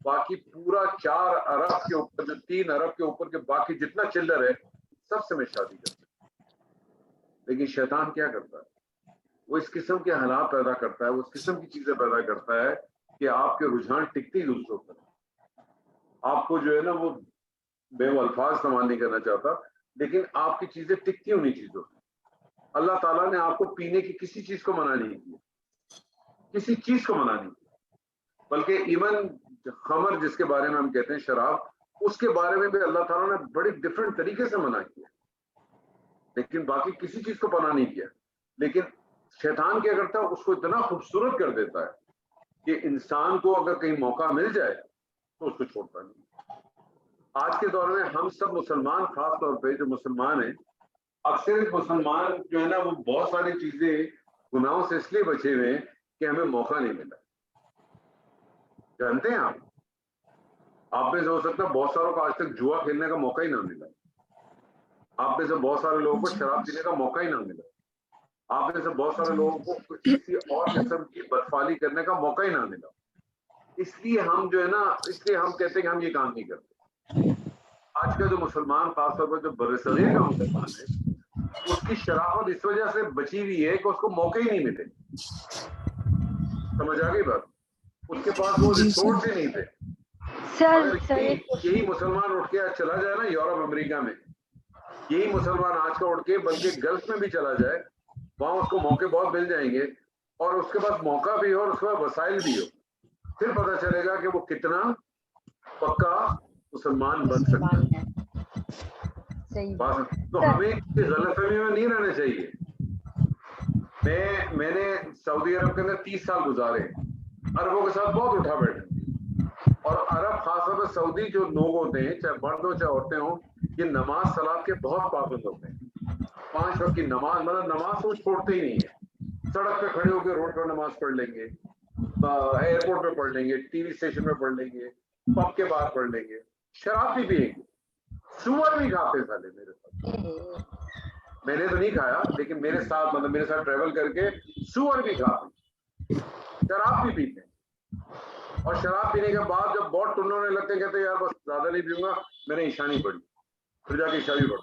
باقی پورا 4 ارب کے اوپر جو 3 ارب کے اوپر کے باقی جتنا چلر ہے سب سے میں شادی کرتا ہوں. لیکن شیطان کیا کرتا ہے؟ وہ اس قسم کے حالات پیدا کرتا ہے, وہ اس قسم کی چیزیں پیدا کرتا ہے کہ آپ کے رجحان ٹکتے ہی دوسروں پر. آپ کو جو ہے نا وہ بے الفاظ استعمال نہیں کرنا چاہتا, لیکن آپ کی چیزیں ٹکتی انہیں چیزوں پہ. اللہ تعالیٰ نے آپ کو پینے کی کسی چیز کو منع نہیں کیا, کسی چیز کو منع نہیں کیا, بلکہ ایون خمر جس کے بارے میں ہم کہتے ہیں شراب, اس کے بارے میں بھی اللہ تعالیٰ نے بڑی ڈفرینٹ طریقے سے منع کیا, لیکن باقی کسی چیز کو منع نہیں کیا. لیکن شیطان کیا کرتا ہے, اس کو اتنا خوبصورت کر دیتا ہے کہ انسان کو اگر کہیں موقع مل جائے تو اس کو چھوڑتا نہیں. آج کے دور میں ہم سب مسلمان, خاص طور پہ جو مسلمان ہیں, اکثر مسلمان جو ہے نا وہ بہت ساری چیزیں گناہوں سے اس لیے بچے ہوئے ہیں کہ ہمیں موقع نہیں ملا. جانتے ہیں آپ میں سے ہو سکتا ہے بہت ساروں کو آج تک جوا کھیلنے کا موقع ہی نہ ملا, آپ میں سے بہت سارے لوگوں کو شراب پینے کا موقع ہی نہ ملا, آپ میں سے بہت سارے لوگوں کو کسی اور قسم کی بدفعلی کرنے کا موقع ہی نہ ملا. اس لیے ہم جو ہے نا, اس لیے ہم کہتے ہیں کہ ہم یہ کام نہیں کرتے. آج کا جو مسلمان, خاص طور پر جو برصغیر کا مسلمان ہے, اس کی شرافت اس وجہ سے بچی ہوئی ہے کہ اس کو موقع ہی نہیں ملے. سمجھ آ گئی بات؟ اس کے پاس وہ ریسورس ہی نہیں تھے. اگر یہی مسلمان اٹھ کے چلا جائے نا یورپ امریکہ میں, یہی مسلمان آج کا اٹھ کے بلکہ گلف میں بھی چلا جائے, وہاں اس کو موقع بہت مل جائیں گے, اور اس کے پاس موقع بھی ہو اور اس کے پاس وسائل بھی ہو, پھر پتہ چلے گا کہ وہ کتنا پکا مسلمان بن سکتا ہے. تو ہمیں غلط فہمی میں نہیں رہنا چاہیے. میں نے سعودی عرب کے اندر 30 سال گزارے, عربوں کے ساتھ بہت اٹھا بیٹھے, اور عرب خاص طور پہ سعودی جو لوگ ہوتے ہیں, چاہے مرد ہو چاہے عورتیں ہوں, یہ نماز صلات کے بہت پابند ہوتے ہیں. 5 وقت کی نماز, مطلب نماز کو چھوڑتے ہی نہیں ہے. سڑک پہ کھڑے ہو کے روڈ پر نماز پڑھ لیں گے, ایئرپورٹ پہ پڑھ لیں گے, ٹی وی اسٹیشن پہ پڑھ لیں گے, پب کے باہر پڑھ لیں گے, شراب بھی پیئیں گے, سور بھی کھاتے سالے میرے ساتھ. میں نے تو نہیں کھایا, لیکن میرے ساتھ مطلب میرے ساتھ ٹریول کر کے سور بھی کھاتے, شراب بھی پیتے ہیں. اور شراب پینے کے بعد جب بہت ٹنڈ ہونے لگتے ہیں, کہتے ہیں یار بس زیادہ نہیں پیوں گا, میں نے عشاء نہیں پڑھی, پھر جا کے عشاء بھی پڑھ.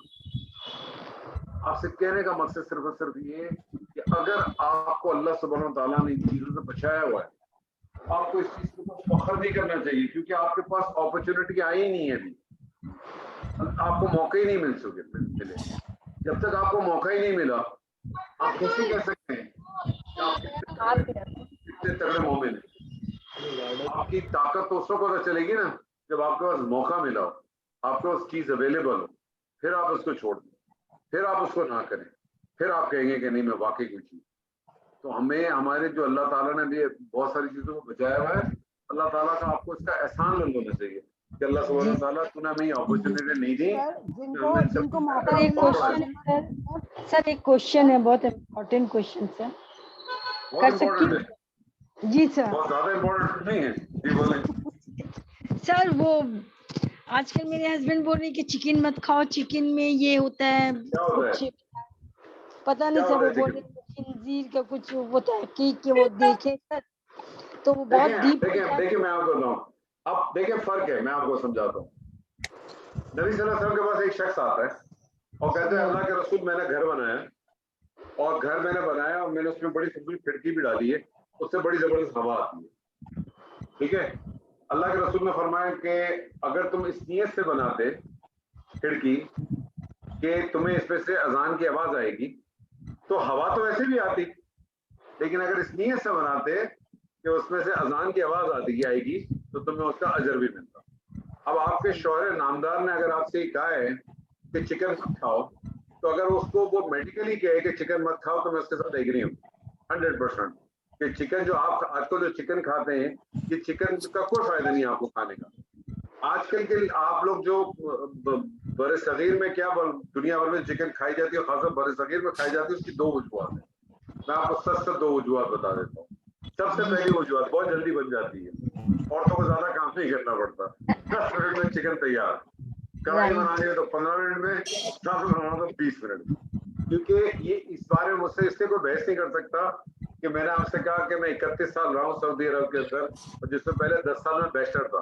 آپ سے کہنے کا مقصد صرف اور صرف یہ کہ اگر آپ کو اللہ سبحانہ وتعالیٰ نے ان چیزوں سے بچایا ہوا ہے, آپ کو اس چیز کو فخر نہیں کرنا چاہیے, کیونکہ آپ کے پاس اپرچونٹی آئی ہی نہیں ہے ابھی, آپ کو موقع ہی نہیں ملے. جب تک آپ کو موقع ہی نہیں ملا, آپ کیسے کہہ سکتے ہیں کہ آپ کتنے تگڑے مومن ہیں. آپ کی طاقت تو اس وقت پتہ چلے گی نا جب آپ کے پاس موقع ملا ہو, آپ کے پاس چیز اویلیبل ہو, پھر آپ اس کو چھوڑ دیں, پھر آپ اس کو نہ کریں, پھر آپ کہیں گے کہ نہیں میں واقعی کوئی چیز. تو ہمیں ہمارے جو اللہ تعالیٰ نے بھی بہت ساری چیزوں کو بچایا ہوا ہے, اللہ تعالیٰ کا آپ کو اس کا احسان مند ہونا چاہیے کہ اللہ سبحانہ وتعالیٰ تو نے ہمیں اپرچونیٹی نہیں دی. سر ایک کوشچن ہے, بہت امپورٹنٹ کوشچن ہے, کر سکتی ہوں؟ جی سر. بہت زیادہ امپورٹنٹ نہیں ہے, جی بولیں. سر وہ آج کل میرے ہسبینڈ بول رہے ہیں کہ چکن مت کھاؤ, چکن میں یہ ہوتا ہے کچھ پتا نہیں سر, وہ بول رہے ہیں خنزیر کا کچھ ہوتا ہے کہ وہ دیکھے سر, تو وہ بہت ڈیپ. دیکھیں میں آپ کو بتاؤں, اب دیکھیں فرق ہے, میں آپ کو سمجھاتا ہوں. نبی صلی اللہ علیہ وسلم کے پاس ایک شخص آتا ہے اور کہتے ہیں اللہ کے رسول میں نے گھر بنایا, اور گھر میں نے بنایا اور میں نے اس میں بڑی سی کھڑکی بھی ڈالی ہے, اس سے بڑی زبردست ہوا آتی ہے, ٹھیک ہے. اللہ کے رسول نے فرمایا کہ اگر تم اس نیت سے بناتے کھڑکی کہ تمہیں اس میں سے اذان کی آواز آئے گی, تو ہوا تو ویسے بھی آتی, لیکن اگر اس نیت سے بناتے کہ اس میں سے اذان کی آواز آئے گی تو تمہیں اس کا اجر بھی ملتا. اب آپ کے شوہر نامدار نے اگر آپ سے یہ کہا ہے کہ چکن مت کھاؤ, تو اگر اس کو وہ میڈیکلی کہے کہ چکن مت کھاؤ تو میں اس کے ساتھ ایگری ہوں 100%. کہ چکن جو آپ آج کل جو چکن کھاتے ہیں, یہ چکن کا کوئی فائدہ نہیں آپ کو کھانے کا. آج کل کے آپ لوگ جو بر صغیر میں کیا دنیا بھر میں چکن کھائی جاتی ہے, خاص بر صغیر میں کھائی جاتی ہے, اس کی 2 وجوہات ہیں. میں آپ کو سچ 2 وجوہات بتا دیتا ہوں. سب سے پہلی وجوہات بہت جلدی بن جاتی ہے, عورتوں کو زیادہ کام نہیں کرنا پڑتا, 10 منٹ میں چکن تیار. کڑھائی بنانی ہے تو 15 منٹ میں, ساس بنانا تو 20 منٹ میں. کیونکہ یہ اس بارے میں مجھ سے اس سے کوئی بحث نہیں کر سکتا کہ میں نے آپ سے کہا کہ میں 31 سال رہا ہوں سعودی عرب کے اندر, اور جس سے پہلے 10 سال میں بیچلر تھا.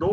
2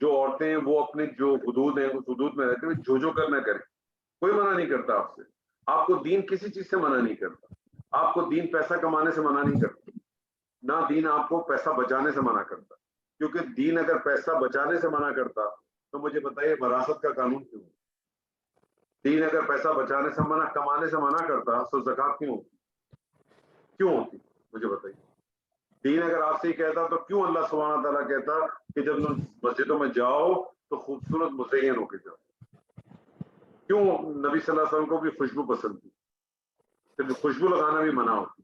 جو عورتیں ہیں وہ اپنے جو حدود ہیں اس حدود میں رہتے ہوئے جو کرنا کریں, کوئی منع نہیں کرتا آپ سے. آپ کو دین کسی چیز سے منع نہیں کرتا, آپ کو دین پیسہ کمانے سے منع نہیں کرتا, نہ دین آپ کو پیسہ بچانے سے منع کرتا. کیونکہ دین اگر پیسہ بچانے سے منع کرتا تو مجھے بتائیے وراثت کا قانون کیوں؟ دین اگر پیسہ بچانے سے منع کمانے سے منع کرتا تو زکات کیوں ہوتی مجھے بتائیے. دین اگر آپ سے ہی کہتا تو کیوں اللہ سبحانہ تعالیٰ کہتا کہ جب تم مسجدوں میں جاؤ تو خوبصورت مزین ہو کے جاؤ؟ کیوں نبی صلی اللہ علیہ وسلم کو بھی خوشبو پسند تھی, صرف خوشبو لگانا بھی منع ہوتی.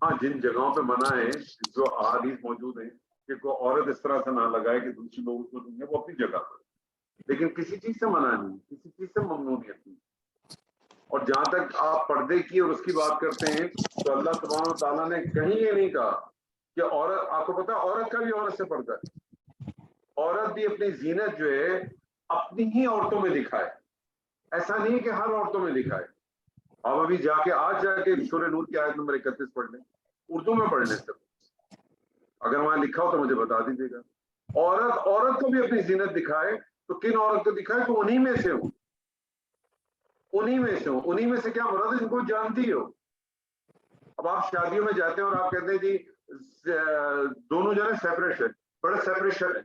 ہاں جن جگہوں پہ منع ہے, جو احادیث موجود ہیں کہ کوئی عورت اس طرح سے نہ لگائے کہ دوسری لوگ اس کو سنیں, وہ اپنی جگہ پر, لیکن کسی چیز سے منع نہیں, کسی چیز سے ممنوعیت نہیں. اور جہاں تک آپ پردے کی اور اس کی بات کرتے ہیں تو اللہ سبحانہ تعالیٰ نے کہیں یہ نہیں کہا کہ عورت, آپ کو پتا عورت کا بھی عورت سے پردہ ہے. عورت بھی اپنی زینت جو ہے اپنی ہی عورتوں میں دکھائے, ایسا نہیں کہ ہر عورتوں میں دکھائے. آپ ابھی آج جا کے سورہ نور کی آیت نمبر 31 پڑھ لیں, اردو میں پڑھ لیں سب, اگر وہاں لکھا ہو تو مجھے بتا دیجیے گا. عورت کو بھی اپنی زینت دکھائے تو کن عورت کو دکھائے تو انہی میں سے ہو, انہی میں سے کیا مراد ہے جن کو جانتی ہو. اب آپ شادیوں میں جاتے ہیں اور آپ کہتے ہیں جی دونوں جو ہے سیپریٹ ہے, بڑے سیپریشن ہے,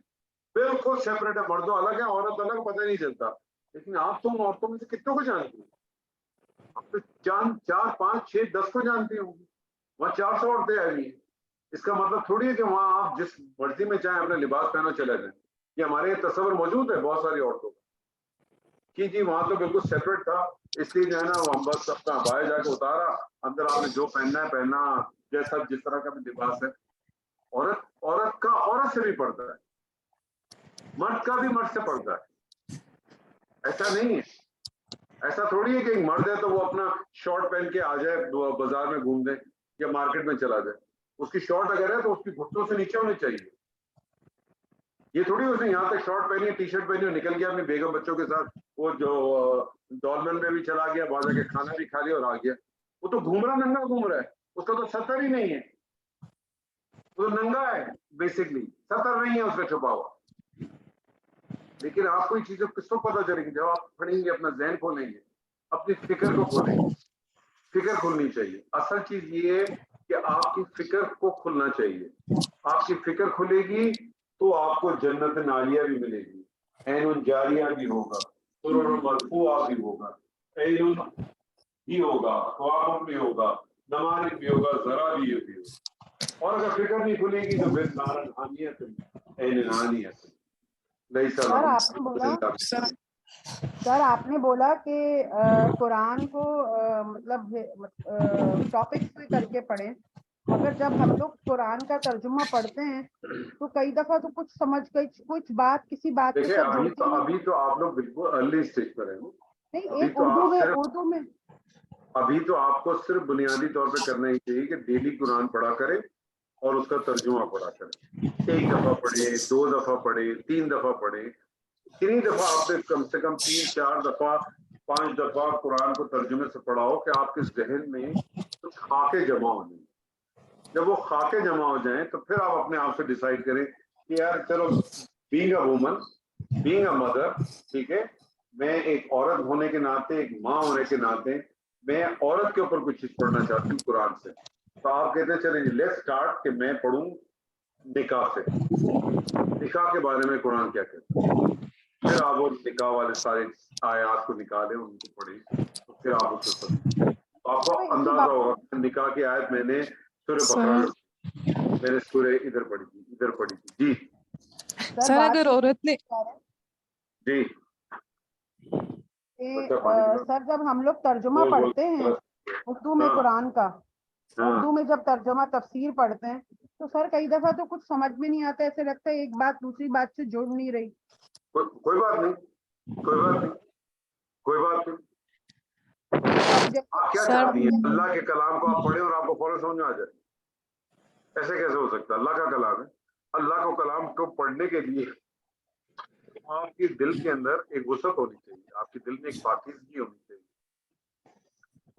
بالکل سیپریٹ ہے, مردوں الگ ہے عورت الگ, پتہ نہیں چلتا. لیکن آپ تو عورتوں میں سے کتنوں کو جانتے ہیں؟ آپ تو 4 5 6 10 کو جانتے ہوں گے. وہاں 400 عورتیں آئی ہیں. اس کا مطلب تھوڑی ہے کہ وہاں آپ جس مرضی میں چاہیں اپنا لباس پہنو چلے جائیں. یہ ہمارے یہ تصور موجود ہے بہت ساری عورتوں کا کہ جی وہاں تو بالکل سیپریٹ تھا, اس لیے جو ہے نا ہم بس اپنا باہر جا کے اتارا, اندر آپ نے جو پہننا ہے پہننا, جیسا جس طرح کا بھی لباس ہے. عورت کا عورت سے بھی پڑتا ہے, مرد کا بھی مرد سے پڑتا ہے. ایسا نہیں ہے, ایسا تھوڑی ہے کہ ایک مرد ہے تو وہ اپنا شارٹ پہن کے آ جائے بازار میں گھوم دے یا مارکیٹ میں چلا جائے. اس کی شارٹ اگر ہے تو اس کی گھٹنوں سے نیچے ہونی چاہیے. یہ تھوڑی اس نے یہاں تک شارٹ پہنی ہے, ٹی شرٹ پہنی ہے, نکل گیا اپنی بیگم بچوں کے ساتھ, وہ جو ڈالمن میں بھی چلا گیا, باہر جا کے کھانا بھی کھا لیا اور آ گیا. وہ تو گھوم رہا ننگا گھوم رہا ہے, اس کا تو سطر ہی نہیں ہے, وہ تو ننگا ہے بیسکلی, سطر نہیں ہے اس کا چھپا ہوا. لیکن آپ کو یہ چیزیں کس کو پتہ چلے گی؟ جب آپ پڑھیں گے, اپنا ذہن کھولیں گے, اپنی فکر کو کھولیں گے. فکر کھلنی چاہیے. اصل چیز یہ ہے کہ آپ کی فکر کو کھلنا چاہیے. آپ کی فکر کھلے گی تو آپ کو جنت نالیہ بھی ملے گی, عین جاریہ بھی ہوگا, سرور مرفوعہ بھی ہوگا, عین بھی ہوگا, ثواب بھی ہوگا, نماز بھی ہوگا, ذرا بھی ہوگا. اور اگر فکر نہیں کھلے گی تو پھر نارن حامیت عین نانیت نہیں. سر آپ نے بولا کہ قرآن کو مطلب ٹاپکس پہ کر کے پڑھیں. مگر جب ہم لوگ قرآن کا ترجمہ پڑھتے ہیں تو کئی دفعہ تو کچھ سمجھ گئی, کچھ بات کسی بات کے ساتھ جڑتی نہیں. ابھی تو آپ لوگ بالکل ارلی اسٹیج پر ہیں. نہیں, ایک اردو میں ابھی تو آپ کو صرف بنیادی طور پہ کرنا ہی چاہیے کہ ڈیلی قرآن پڑھا کرے اور اس کا ترجمہ پڑھا کرے. 1 دفعہ پڑھے, 2 دفعہ پڑھے, 3 دفعہ پڑھے. اتنی دفعہ آپ نے کم سے کم 3 4 دفعہ 5 دفعہ قرآن کو ترجمے سے پڑھاؤ کہ آپ کے ذہن میں کچھ خاکے جمع ہو جائیں. جب وہ خاکے جمع ہو جائیں تو پھر آپ اپنے آپ سے ڈیسائیڈ کریں کہ یار چلو, being a woman, being a mother, ٹھیک ہے, میں ایک عورت ہونے کے ناطے, ایک ماں ہونے کے ناطے میں عورت کے اوپر کچھ چیز پڑھنا چاہتی ہوں قرآن سے. تو آپ کہتے ہیں چلیں لیٹس اسٹارٹ کہ میں پڑھوں نکاح سے, نکاح کے بارے میں قرآن کیا کہتا ہے. پھر آپ وہ نکاح والے سارے آیات کو نکالیں, ان کو پڑھیں, تو پھر آپ اس کو سمجھیں. آپ کو اندازہ ہوگا نکاح کی آیت میں نے سورہ بقرہ میں نے سورہ ادھر پڑھی تھی. جی سر اگر عورت نے جی سر جب ہم لوگ ترجمہ پڑھتے ہیں اردو میں قرآن کا, اردو میں جب ترجمہ تفسیر پڑھتے ہیں تو سر کئی دفعہ تو کچھ سمجھ میں نہیں آتا, ایسے لگتا ہے ایک بات دوسری بات سے جڑ نہیں رہی. کوئی بات نہیں, کوئی بات نہیں, کوئی بات نہیں. آپ کیا چاہتی ہیں اللہ کے کلام کو آپ پڑھیں اور آپ کو فوراً سمجھ میں آ جائے؟ ایسے کیسے ہو سکتا ہے؟ اللہ کا کلام ہے. اللہ کو کلام کو پڑھنے کے لیے آپ کے دل کے اندر ایک وسعت ہونی چاہیے, آپ کے دل میں ایک پاکیزگی ہونی چاہیے.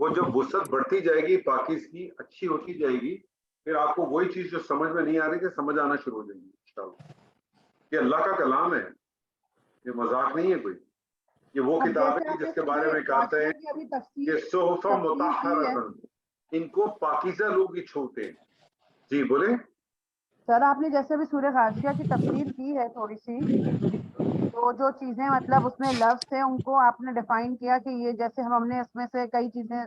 وہ جب وسعت بڑھتی جائے گی, پاکیزگی اچھی ہوتی جائے گی, پھر آپ کو وہی چیز جو سمجھ میں نہیں آ رہی کہ سمجھ آنا شروع ہو جائے گی انشاءاللہ. یہ اللہ کا کلام ہے, یہ مذاق نہیں ہے کوئی. یہ وہ کتاب ہے جس کے بارے میں کہتے ہیں کہ صحف مطہرۃ، ان کو پاکیزہ لوگ ہی چھوتے ہیں. جی بولیں. سر آپ نے جیسے بھی سورہ غاشیہ کی تفسیر کی ہے تھوڑی سی، تو جو چیزیں مطلب اس میں لفظ تھے ان کو آپ نے ڈیفائن کیا کہ یہ جیسے ہم نے اس میں سے کئی چیزیں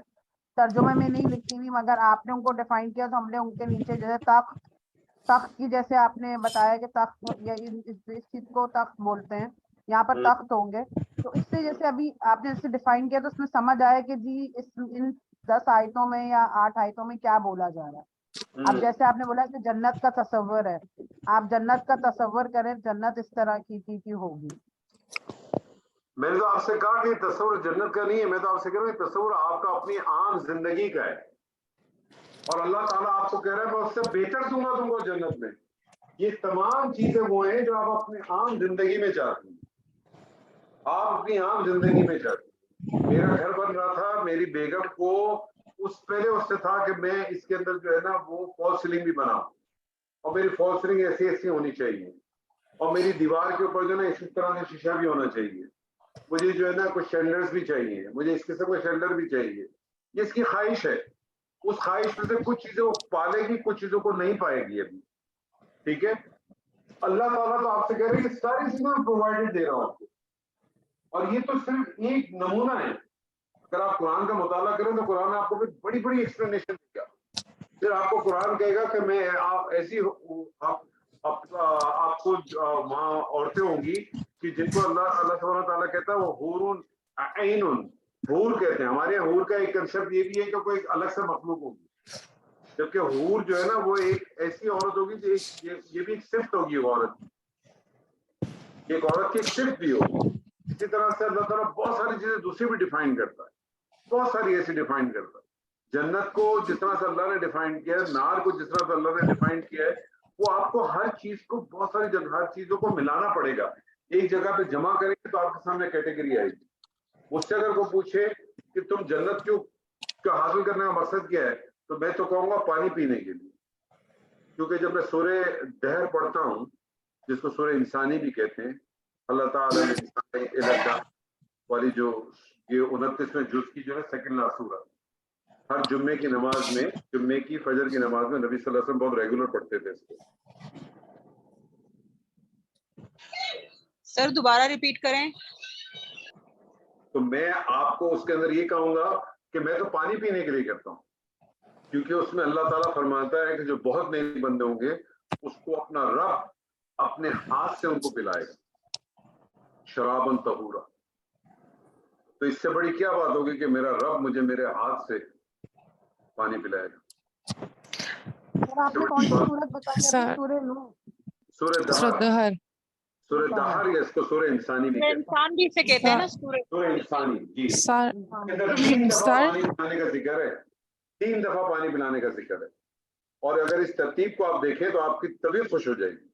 ترجمے میں نہیں لکھی ہوئی مگر آپ نے ان کو ڈیفائن کیا تو ہم نے ان کے نیچے جو ہے تخت کی، جیسے آپ نے بتایا کہ تخت یا اس چیز کو تخت بولتے ہیں، یہاں پر تخت ہوں گے. تو اس سے جیسے ابھی آپ نے اسے ڈیفائن کیا تو اس میں سمجھ آیا کہ جی ان 10 آیتوں میں یا 8 آیتوں میں کیا بولا جا رہا ہے. اب جیسے آپ نے بولا کہ جنت کا تصور ہے، آپ جنت کا تصور کریں جنت اس طرح کی ہوگی. میں نے تو آپ سے کہا کہ تصور جنت کا نہیں ہے، میں تو آپ سے کہہ رہا ہوں تصور آپ کا اپنی عام زندگی کا ہے، اور اللہ تعالیٰ آپ کو کہہ رہا ہے میں اس سے بہتر دوں گا تم کو جنت میں. یہ تمام چیزیں وہ ہیں جو آپ اپنی عام زندگی میں چاہتے ہیں. آپ اپنی عام زندگی میں چاہتے ہیں. میرا گھر بن رہا تھا، میری بیگم کو پہلے اس سے تھا کہ میں اس کے اندر جو ہے نا وہ فال سیلنگ بھی بناؤں، اور میری فال سیلنگ ایسی ہونی چاہیے، اور میری دیوار کے اوپر جو ہے نا اس طرح کا شیشہ بھی ہونا چاہیے. مجھے جو ہے نا کچھ شیلڈرز بھی چاہیے، مجھے اس قسم کا شیلڈر بھی چاہیے. یہ اس کی خواہش ہے. اس خواہش میں سے کچھ چیزیں وہ پالے گی، کچھ چیزوں کو نہیں پائے گی ابھی. ٹھیک ہے. اللہ تعالیٰ تو آپ سے کہہ رہے ہیں کہ ساری چیزیں میں پرووائڈڈ دے رہا ہوں آپ کو، اور یہ تو صرف ایک نمونہ ہے. اگر آپ قرآن کا مطالعہ کریں تو قرآن آپ کو بڑی بڑی ایکسپلینیشن دے گا. پھر آپ کو قرآن کہے گا کہ میں آپ ایسی آپ کو وہاں عورتیں ہوں گی کہ جن کو اللہ سبحانہ تعالیٰ کہتا ہے وہ حورن عین، حور کہتے ہیں. ہمارے یہاں حور کا ایک کنسپٹ یہ بھی ہے کہ کوئی الگ سے مخلوق ہوگی، جبکہ حور جو ہے نا وہ ایک ایسی عورت ہوگی جو یہ بھی ایک صفت ہوگی. ایک عورت کی ایک صفت بھی ہوگی. اسی طرح سے اللہ تعالیٰ بہت ساری چیزیں دوسری بھی ڈیفائن کرتا ہے، بہت ساری ایسی ڈیفائن کرتا ہے. جنت کو جس طرح سے اللہ نے ڈیفائن کیا ہے، نار کو جس طرح سے اللہ نے ڈیفائن کیا ہے، وہ آپ کو ہر چیز کو بہت ساری جگہ ہر چیزوں کو ملانا پڑے گا. ایک جگہ پہ جمع کریں گے تو آپ کے سامنے کیٹیگری آئے گی. مجھ سے اگر کوئی پوچھے کہ تم جنت کا حاصل کرنے کا مقصد کیا ہے، تو میں تو کہوں گا پانی پینے کے لیے. کیونکہ جب میں سورہ دہر پڑھتا ہوں جس کو سورہ انسانی بھی کہتے ہیں، اللہ تعالیٰ نے والی جو یہ 29ویں جز کی جو ہے سیکنڈ لاسٹ سورہ، ہر جمعے کی نماز میں، جمعے کی فجر کی نماز میں نبی صلی اللہ علیہ وسلم بہت ریگولر پڑھتے تھے اس کو. سر دوبارہ ریپیٹ کریں. تو میں آپ کو اس کے اندر یہ کہوں گا کہ میں تو پانی پینے کے لیے کرتا ہوں، کیونکہ اس میں اللہ تعالیٰ فرماتا ہے کہ جو بہت نیک بندے ہوں گے اس کو اپنا رب اپنے ہاتھ سے ان کو پلائے گا شرابن طہورا. تو اس سے بڑی کیا بات ہوگی کہ میرا رب مجھے میرے ہاتھ سے پانی پلائے گا. آپ نے کون سی سورت بتائی؟ سورہ دہر. سورہ دہر یا اس کو سورہ انسانی بھی کہتے ہیں. انسان بھی سے کہتے ہیں نا سورہ انسانی. جی 3 دفعہ پانی پلانے کا ذکر ہے، 3 دفعہ پانی پلانے کا ذکر ہے. اور اگر اس ترتیب کو آپ دیکھیں تو آپ کی طبیعت خوش ہو جائے گی.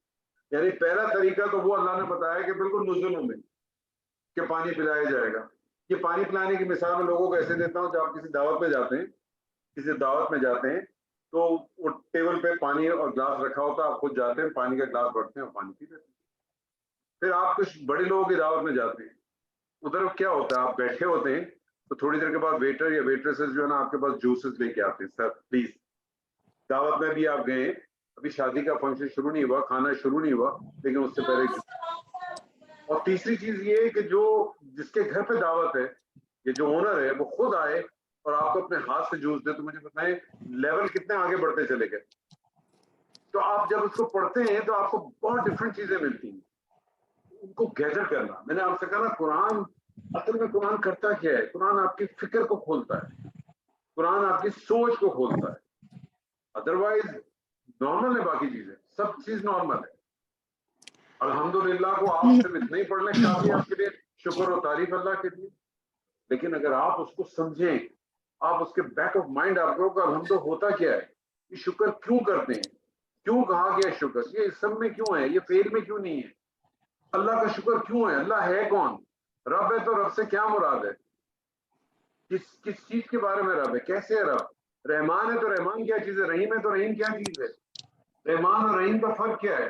یعنی پہلا طریقہ تو وہ اللہ نے بتایا کہ بالکل نزلوں میں کہ پانی پلایا جائے گا. یہ پانی پلانے کی مثال میں لوگوں کو ایسے دیتا ہوں. جب آپ کسی دعوت میں جاتے ہیں تو وہ ٹیبل پہ پانی اور گلاس رکھا ہوتا ہے، آپ خود جاتے ہیں پانی کا گلاس بھرتے ہیں اور پانی پیتے ہیں. پھر آپ کچھ بڑے لوگوں کی دعوت میں جاتے ہیں، ادھر کیا ہوتا ہے آپ بیٹھے ہوتے ہیں تو تھوڑی دیر کے بعد ویٹر یا ویٹریسز جو ہے نا آپ کے پاس جوسز لے کے آتے ہیں. سر پلیز، دعوت میں بھی آپ گئے، ابھی شادی کا فنکشن شروع نہیں ہوا، کھانا شروع نہیں ہوا، لیکن اس سے پہلے. اور تیسری چیز یہ ہے کہ جس کے گھر پہ دعوت ہے، یہ جو اونر ہے وہ خود آئے اور آپ کو اپنے ہاتھ سے جوس دے. تو مجھے بتائیں لیول کتنے آگے بڑھتے چلے گئے. تو آپ جب اس کو پڑھتے ہیں تو آپ کو بہت ڈفرینٹ چیزیں ملتی ہیں. ان کو گیدر کرنا، میں نے آپ سے کہا نا قرآن اصل میں قرآن کرتا کیا ہے؟ قرآن آپ کی فکر کو کھولتا ہے، قرآن آپ کی سوچ کو کھولتا ہے. ادروائز نارمل ہے، باقی چیزیں سب چیز نارمل ہے. الحمدللہ کو آپ صرف اتنا ہی پڑھ لیں کافی آپ کے لیے، شکر و تعریف اللہ کے لیے. لیکن اگر آپ اس کو سمجھیں، آپ اس کے بیک آف مائنڈ آپ کو الحمد ہوتا کیا ہے، یہ شکر کیوں کرتے ہیں، کیوں کہا گیا شکر، یہ اس سب میں کیوں ہے، یہ فیل میں کیوں نہیں ہے، اللہ کا شکر کیوں ہے، اللہ ہے کون، رب ہے تو رب سے کیا مراد ہے، کس چیز کے بارے میں رب ہے، کیسے ہے رب، رحمان ہے تو رحمان کیا چیز ہے، رحیم ہے تو رحیم کیا چیز ہے، رحمان اور رحیم کا فرق کیا ہے.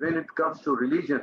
When it comes to religion,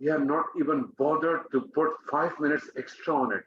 we are not even bothered to put 5 minutes extra on it.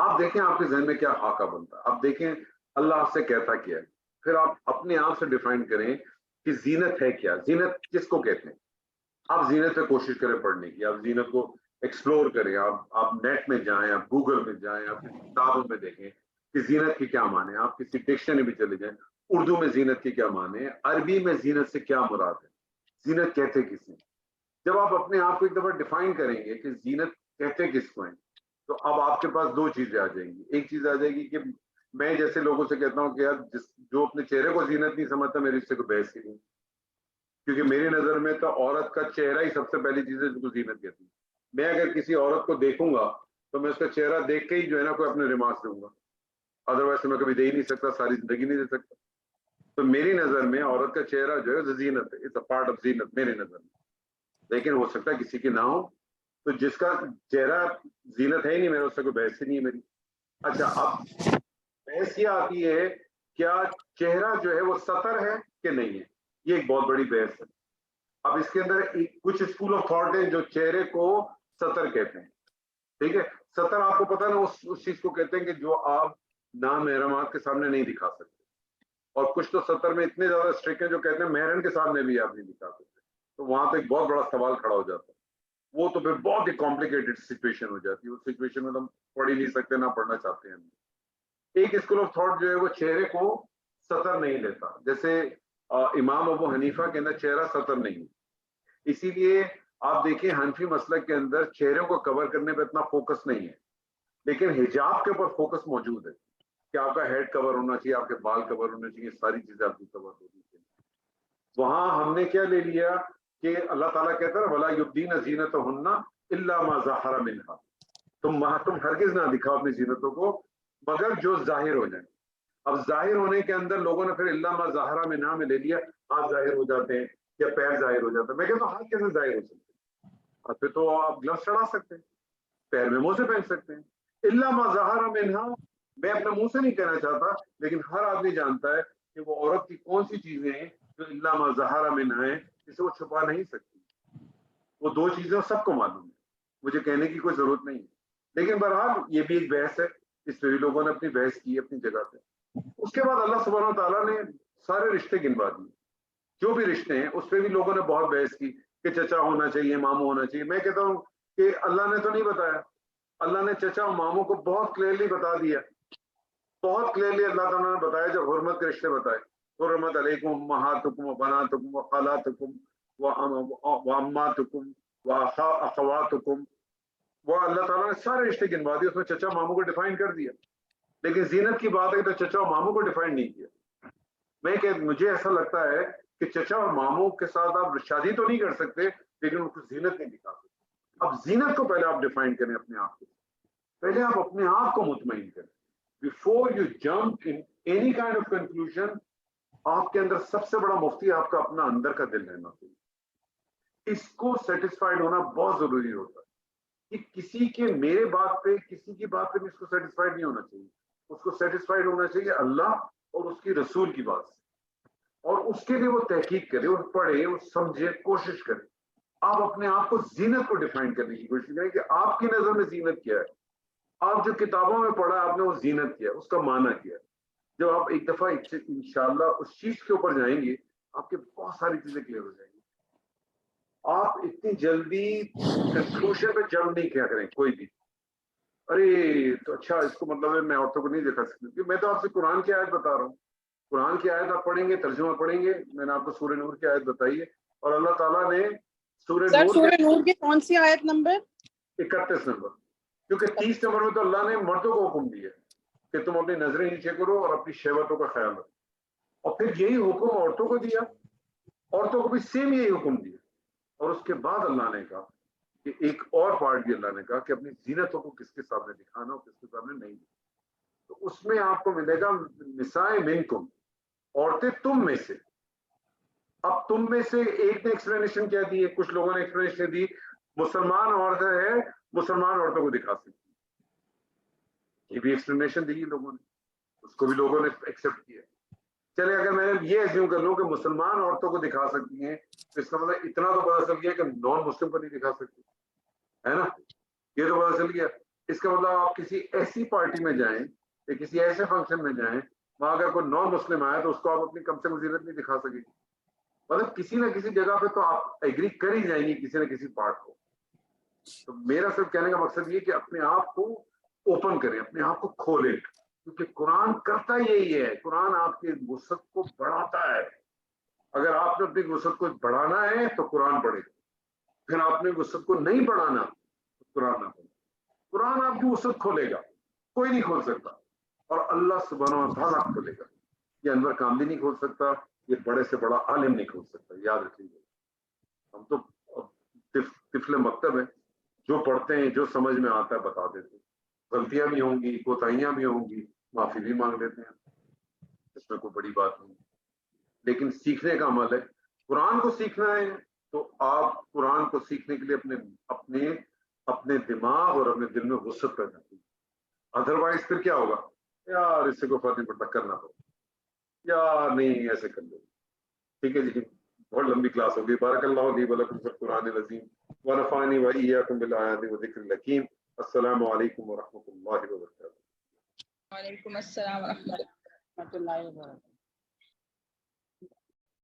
آپ دیکھیں آپ کے ذہن میں کیا خاکہ بنتا ہے, آپ دیکھیں اللہ آپ سے کہتا کیا ہے, پھر آپ اپنے آپ سے ڈیفائن کریں کہ زینت ہے کیا, زینت کس کو کہتے ہیں. آپ زینت پہ کوشش کریں پڑھنے کی, آپ زینت کو ایکسپلور کریں, آپ نیٹ میں جائیں, آپ گوگل میں جائیں, آپ کتابوں میں دیکھیں کہ زینت کی کیا معنی ہے, آپ کسی ڈکشنری میں چلے جائیں, اردو میں زینت کی کیا معنی ہے, عربی میں زینت سے کیا مراد ہے, زینت کہتے کس ہیں. جب آپ اپنے آپ کو ایک دفعہ ڈیفائن کریں گے کہ زینت کہتے کس کو ہیں, تو اب آپ کے پاس دو چیزیں آ جائیں گی. ایک چیز آ جائے گی کہ میں جیسے لوگوں سے کہتا ہوں کہ یار جو اپنے چہرے کو زینت نہیں سمجھتا میرے اس سے کوئی بحث ہی نہیں, کیونکہ میری نظر میں تو عورت کا چہرہ ہی سب سے پہلی چیز ہے جس کو زینت کہتی ہے. میں اگر کسی عورت کو دیکھوں گا تو میں اس کا چہرہ دیکھ کے ہی جو ہے نا کوئی اپنے ریمارکس دوں گا, ادروائز میں کبھی دے ہی نہیں سکتا, ساری زندگی نہیں دے سکتا. تو میری نظر میں عورت کا چہرہ جو ہے زینت ہے, اٹس اے پارٹ آف زینت میری نظر میں. لیکن ہو سکتا ہے کسی کی نہ ہو, تو جس کا چہرہ زینت ہے ہی نہیں میرا اس سے کوئی بحث ہی نہیں ہے میری. اچھا, اب بحث یہ آتی ہے کیا چہرہ جو ہے وہ سطر ہے کہ نہیں ہے, یہ ایک بہت بڑی بحث ہے. اب اس کے اندر کچھ اسکول آف تھاٹ ہیں جو چہرے کو سطر کہتے ہیں. ٹھیک ہے, سطر آپ کو پتا نا اس چیز کو کہتے ہیں کہ جو آپ نامحرمات کے سامنے نہیں دکھا سکتے, اور کچھ تو سطر میں اتنے زیادہ اسٹرکٹ ہیں جو کہتے ہیں محرم کے سامنے بھی آپ نہیں دکھا سکتے. تو وہاں پہ ایک بہت بڑا سوال کھڑا ہو جاتا ہے, وہ تو پھر بہت ہی کمپلیکیٹڈ سچویشن ہو جاتی ہے. اس سچویشن میں تو ہم پڑھ ہی نہیں سکتے, نہ پڑھنا چاہتے ہیں. ایک اسکول آف تھاٹ جو ہے وہ چہرے کو سطر نہیں لیتا, جیسے امام ابو حنیفہ کے اندر چہرہ سطر نہیں, اسی لیے آپ دیکھیں حنفی مسلک کے اندر چہرے کو کور کرنے پہ اتنا فوکس نہیں ہے, لیکن حجاب کے اوپر فوکس موجود ہے کہ آپ کا ہیڈ کور ہونا چاہیے, آپ کے بال کور ہونے چاہیے, ساری چیزیں آپ کی کور ہونی چاہیے. وہاں ہم نے کیا لے لیا کہ اللہ تعالیٰ کہتا ہے وَلَا يُبْدِينَ زِينَتَهُنَّ إِلَّا مَا ظَهَرَ مِنْهَا, تم ہرگز نہ دکھاؤ اپنی زینتوں کو مگر جو ظاہر ہو جائیں. اب ظاہر ہونے کے اندر لوگوں نے پھر اِلَّا مَا ظَهَرَ مِنْهَا میں لے لیا, ہاتھ ظاہر ہو جاتے ہیں یا پیر ظاہر ہو جاتا ہے. میں کہتا ہوں ہاتھ کیسے ظاہر ہو سکتے ہیں, ہاتھ پہ تو آپ گلوز چڑھا سکتے ہیں, پیر میں موزے پہن سکتے ہیں. اِلَّا مَا ظَهَرَ مِنْهَا میں اپنے منہ سے نہیں کہنا چاہتا, لیکن ہر آدمی جانتا ہے کہ وہ عورت کی کون سی چیزیں ہیں جو اِلَّا مَا ظَهَرَ مِنْهَا ہیں, جسے وہ چھپا نہیں سکتی. وہ دو چیزیں سب کو معلوم ہے, مجھے کہنے کی کوئی ضرورت نہیں ہے. لیکن بہرحال یہ بھی ایک بحث ہے, اس پہ بھی لوگوں نے اپنی بحث کی اپنی جگہ پہ. اس کے بعد اللہ سبحانہ وتعالیٰ نے سارے رشتے گنوا دیے, جو بھی رشتے ہیں اس پہ بھی لوگوں نے بہت بحث کی کہ چچا ہونا چاہیے, ماموں ہونا چاہیے. میں کہتا ہوں کہ اللہ نے تو نہیں بتایا, اللہ نے چچا اور ماموں کو بہت کلیئرلی بتا دیا, بہت کلیئرلی اللہ تعالیٰ نے بتایا. جب حرمت کے رشتے بتائے, حرمت علیکم امہاتکم وبناتکم وخالاتکم وعماتکم واخواتکم, وہ اللہ تعالیٰ نے سارے رشتے گنوا دیے, اس میں چچا ماموں کو ڈیفائن کر دیا. لیکن زینت کی بات ہے تو چچا اور ماموں کو ڈیفائن نہیں کیا. میں کہ مجھے ایسا لگتا ہے کہ چچا اور ماموں کے ساتھ آپ شادی تو نہیں کر سکتے, لیکن ان کو زینت نہیں دکھا سکتے. اب زینت کو پہلے آپ ڈیفائن کریں اپنے آپ کو, پہلے آپ اپنے آپ کو مطمئن کریں. Before you jump in any kind of conclusion, آپ کے اندر سب سے بڑا مفتی آپ کا اپنا اندر کا دل رہنا چاہیے. اس کو سیٹسفائیڈ ہونا بہت ضروری ہوتا ہے کہ کسی کے میرے بات پہ, کسی کی بات پہ بھی اس کو سیٹسفائیڈ نہیں ہونا چاہیے. اس کو سیٹسفائیڈ ہونا چاہیے اللہ اور اس کی رسول کی بات سے, اور اس کے لیے وہ تحقیق کرے, وہ پڑھے, وہ سمجھے, کوشش کرے. آپ اپنے آپ کو زینت کو ڈیفائن کرنے کی کوشش کریں کہ آپ کی نظر میں زینت کیا ہے. آپ جو کتابوں میں پڑھا آپ نے وہ زینت کیا, اس کا معنی کیا ہے. جب آپ ایک دفعہ انشاءاللہ اس چیز کے اوپر جائیں گے, آپ کے بہت ساری چیزیں کلیئر ہو جائیں گی. آپ اتنی جلدی کنکلوژن پہ جمپ نہیں کیا کریں کوئی بھی. ارے تو اچھا اس کو مطلب ہے میں عورتوں کو نہیں دیکھا سکتی. میں تو آپ سے قرآن کی آیت بتا رہا ہوں, قرآن کی آیت آپ پڑھیں گے, ترجمہ پڑھیں گے. میں نے آپ کو سورہ نور کی آیت بتائی ہے, اور اللہ تعالیٰ نے سورہ نور کی کون سی آیت نمبر 31 نمبر, کیونکہ 30 نمبر میں تو اللہ نے مردوں کو حکم دیا کہ تم اپنی نظریں نیچے کرو اور اپنی شہوتوں کا خیال رکھو, اور پھر یہی حکم عورتوں کو دیا, عورتوں کو بھی سیم یہی حکم دیا. اور اس کے بعد اللہ نے کہا کہ ایک اور پارٹ بھی اللہ نے کہا کہ اپنی زینتوں کو کس کے سامنے دکھانا اور کس کے سامنے نہیں. تو اس میں آپ کو ملے گا نسائے منکم, عورتیں تم میں سے. اب تم میں سے ایک نے ایکسپلینیشن کیا دی ہے, کچھ لوگوں نے ایکسپلینیشن دی مسلمان عورتیں ہے, مسلمان عورتوں کو دکھا سکتی. یہ بھی ایکسپلینیشن دی لوگوں نے, اس کو بھی لوگوں نے ایکسیپٹ کیا. چلے اگر میں یہ ایزیوم کر لوں کہ مسلمان عورتوں کو دکھا سکتی ہیں, تو اس کا مطلب اتنا تو پتا چل گیا کہ نان مسلم کو نہیں دکھا سکتی, ہے نا؟ یہ تو پتا چل گیا. اس کا مطلب آپ کسی ایسی پارٹی میں جائیں یا کسی ایسے فنکشن میں جائیں وہاں اگر کوئی نان مسلم آیا تو اس کو آپ اپنی کم سے کم زینت نہیں دکھا سکیں گے. مطلب کسی نہ کسی جگہ پہ تو آپ ایگری کر ہی جائیں گے کسی نہ کسی پارٹ کو. تو میرا صرف کہنے کا مقصد یہ کہ اپنے آپ کو اوپن کریں, اپنے آپ کو کھولیں, کیونکہ قرآن کرتا یہی ہے. قرآن آپ کی وسعت کو بڑھاتا ہے. اگر آپ نے اپنی وسعت کو بڑھانا ہے تو قرآن پڑھے, پھر آپ نے وسعت کو نہیں بڑھانا تو قرآن نہ پڑھے. قرآن آپ کی وسعت کھولے گا, کوئی نہیں کھول سکتا, اور اللہ سبحانہ و تعالیٰ کھولے گا. یہ انور کاملی نہیں کھول سکتا, یہ بڑے سے بڑا عالم نہیں کھول سکتا. یاد رکھیے, ہم تو طفل مکتب ہے, جو پڑھتے ہیں جو سمجھ میں آتا ہے بتا دیتے ہیں. غلطیاں بھی ہوں گی, کوتاہیاں بھی ہوں گی, معافی بھی مانگ لیتے ہیں, اس میں کوئی بڑی بات نہیں. لیکن سیکھنے کا عمل ہے. قرآن کو سیکھنا ہے تو آپ قرآن کو سیکھنے کے لیے اپنے دماغ اور اپنے دل میں وسعت پیدا کی. ادروائز پھر کیا ہوگا, یار اس سے کوئی فرق نہیں پڑتا, کرنا ہوگا, یا نہیں ایسے کر لو. ٹھیک ہے جی, بہت لمبی کلاس ہوگی. بارک اللہ لی ولکم فی القرآن العظیم ونفعنی وإیاکم بالآیات والذکر الحکیم. السلام علیکم ورحمۃ اللہ وبرکاتہ. وعلیکم السلام ورحمۃ اللہ. رحمۃ اللہ وبرکاتہ.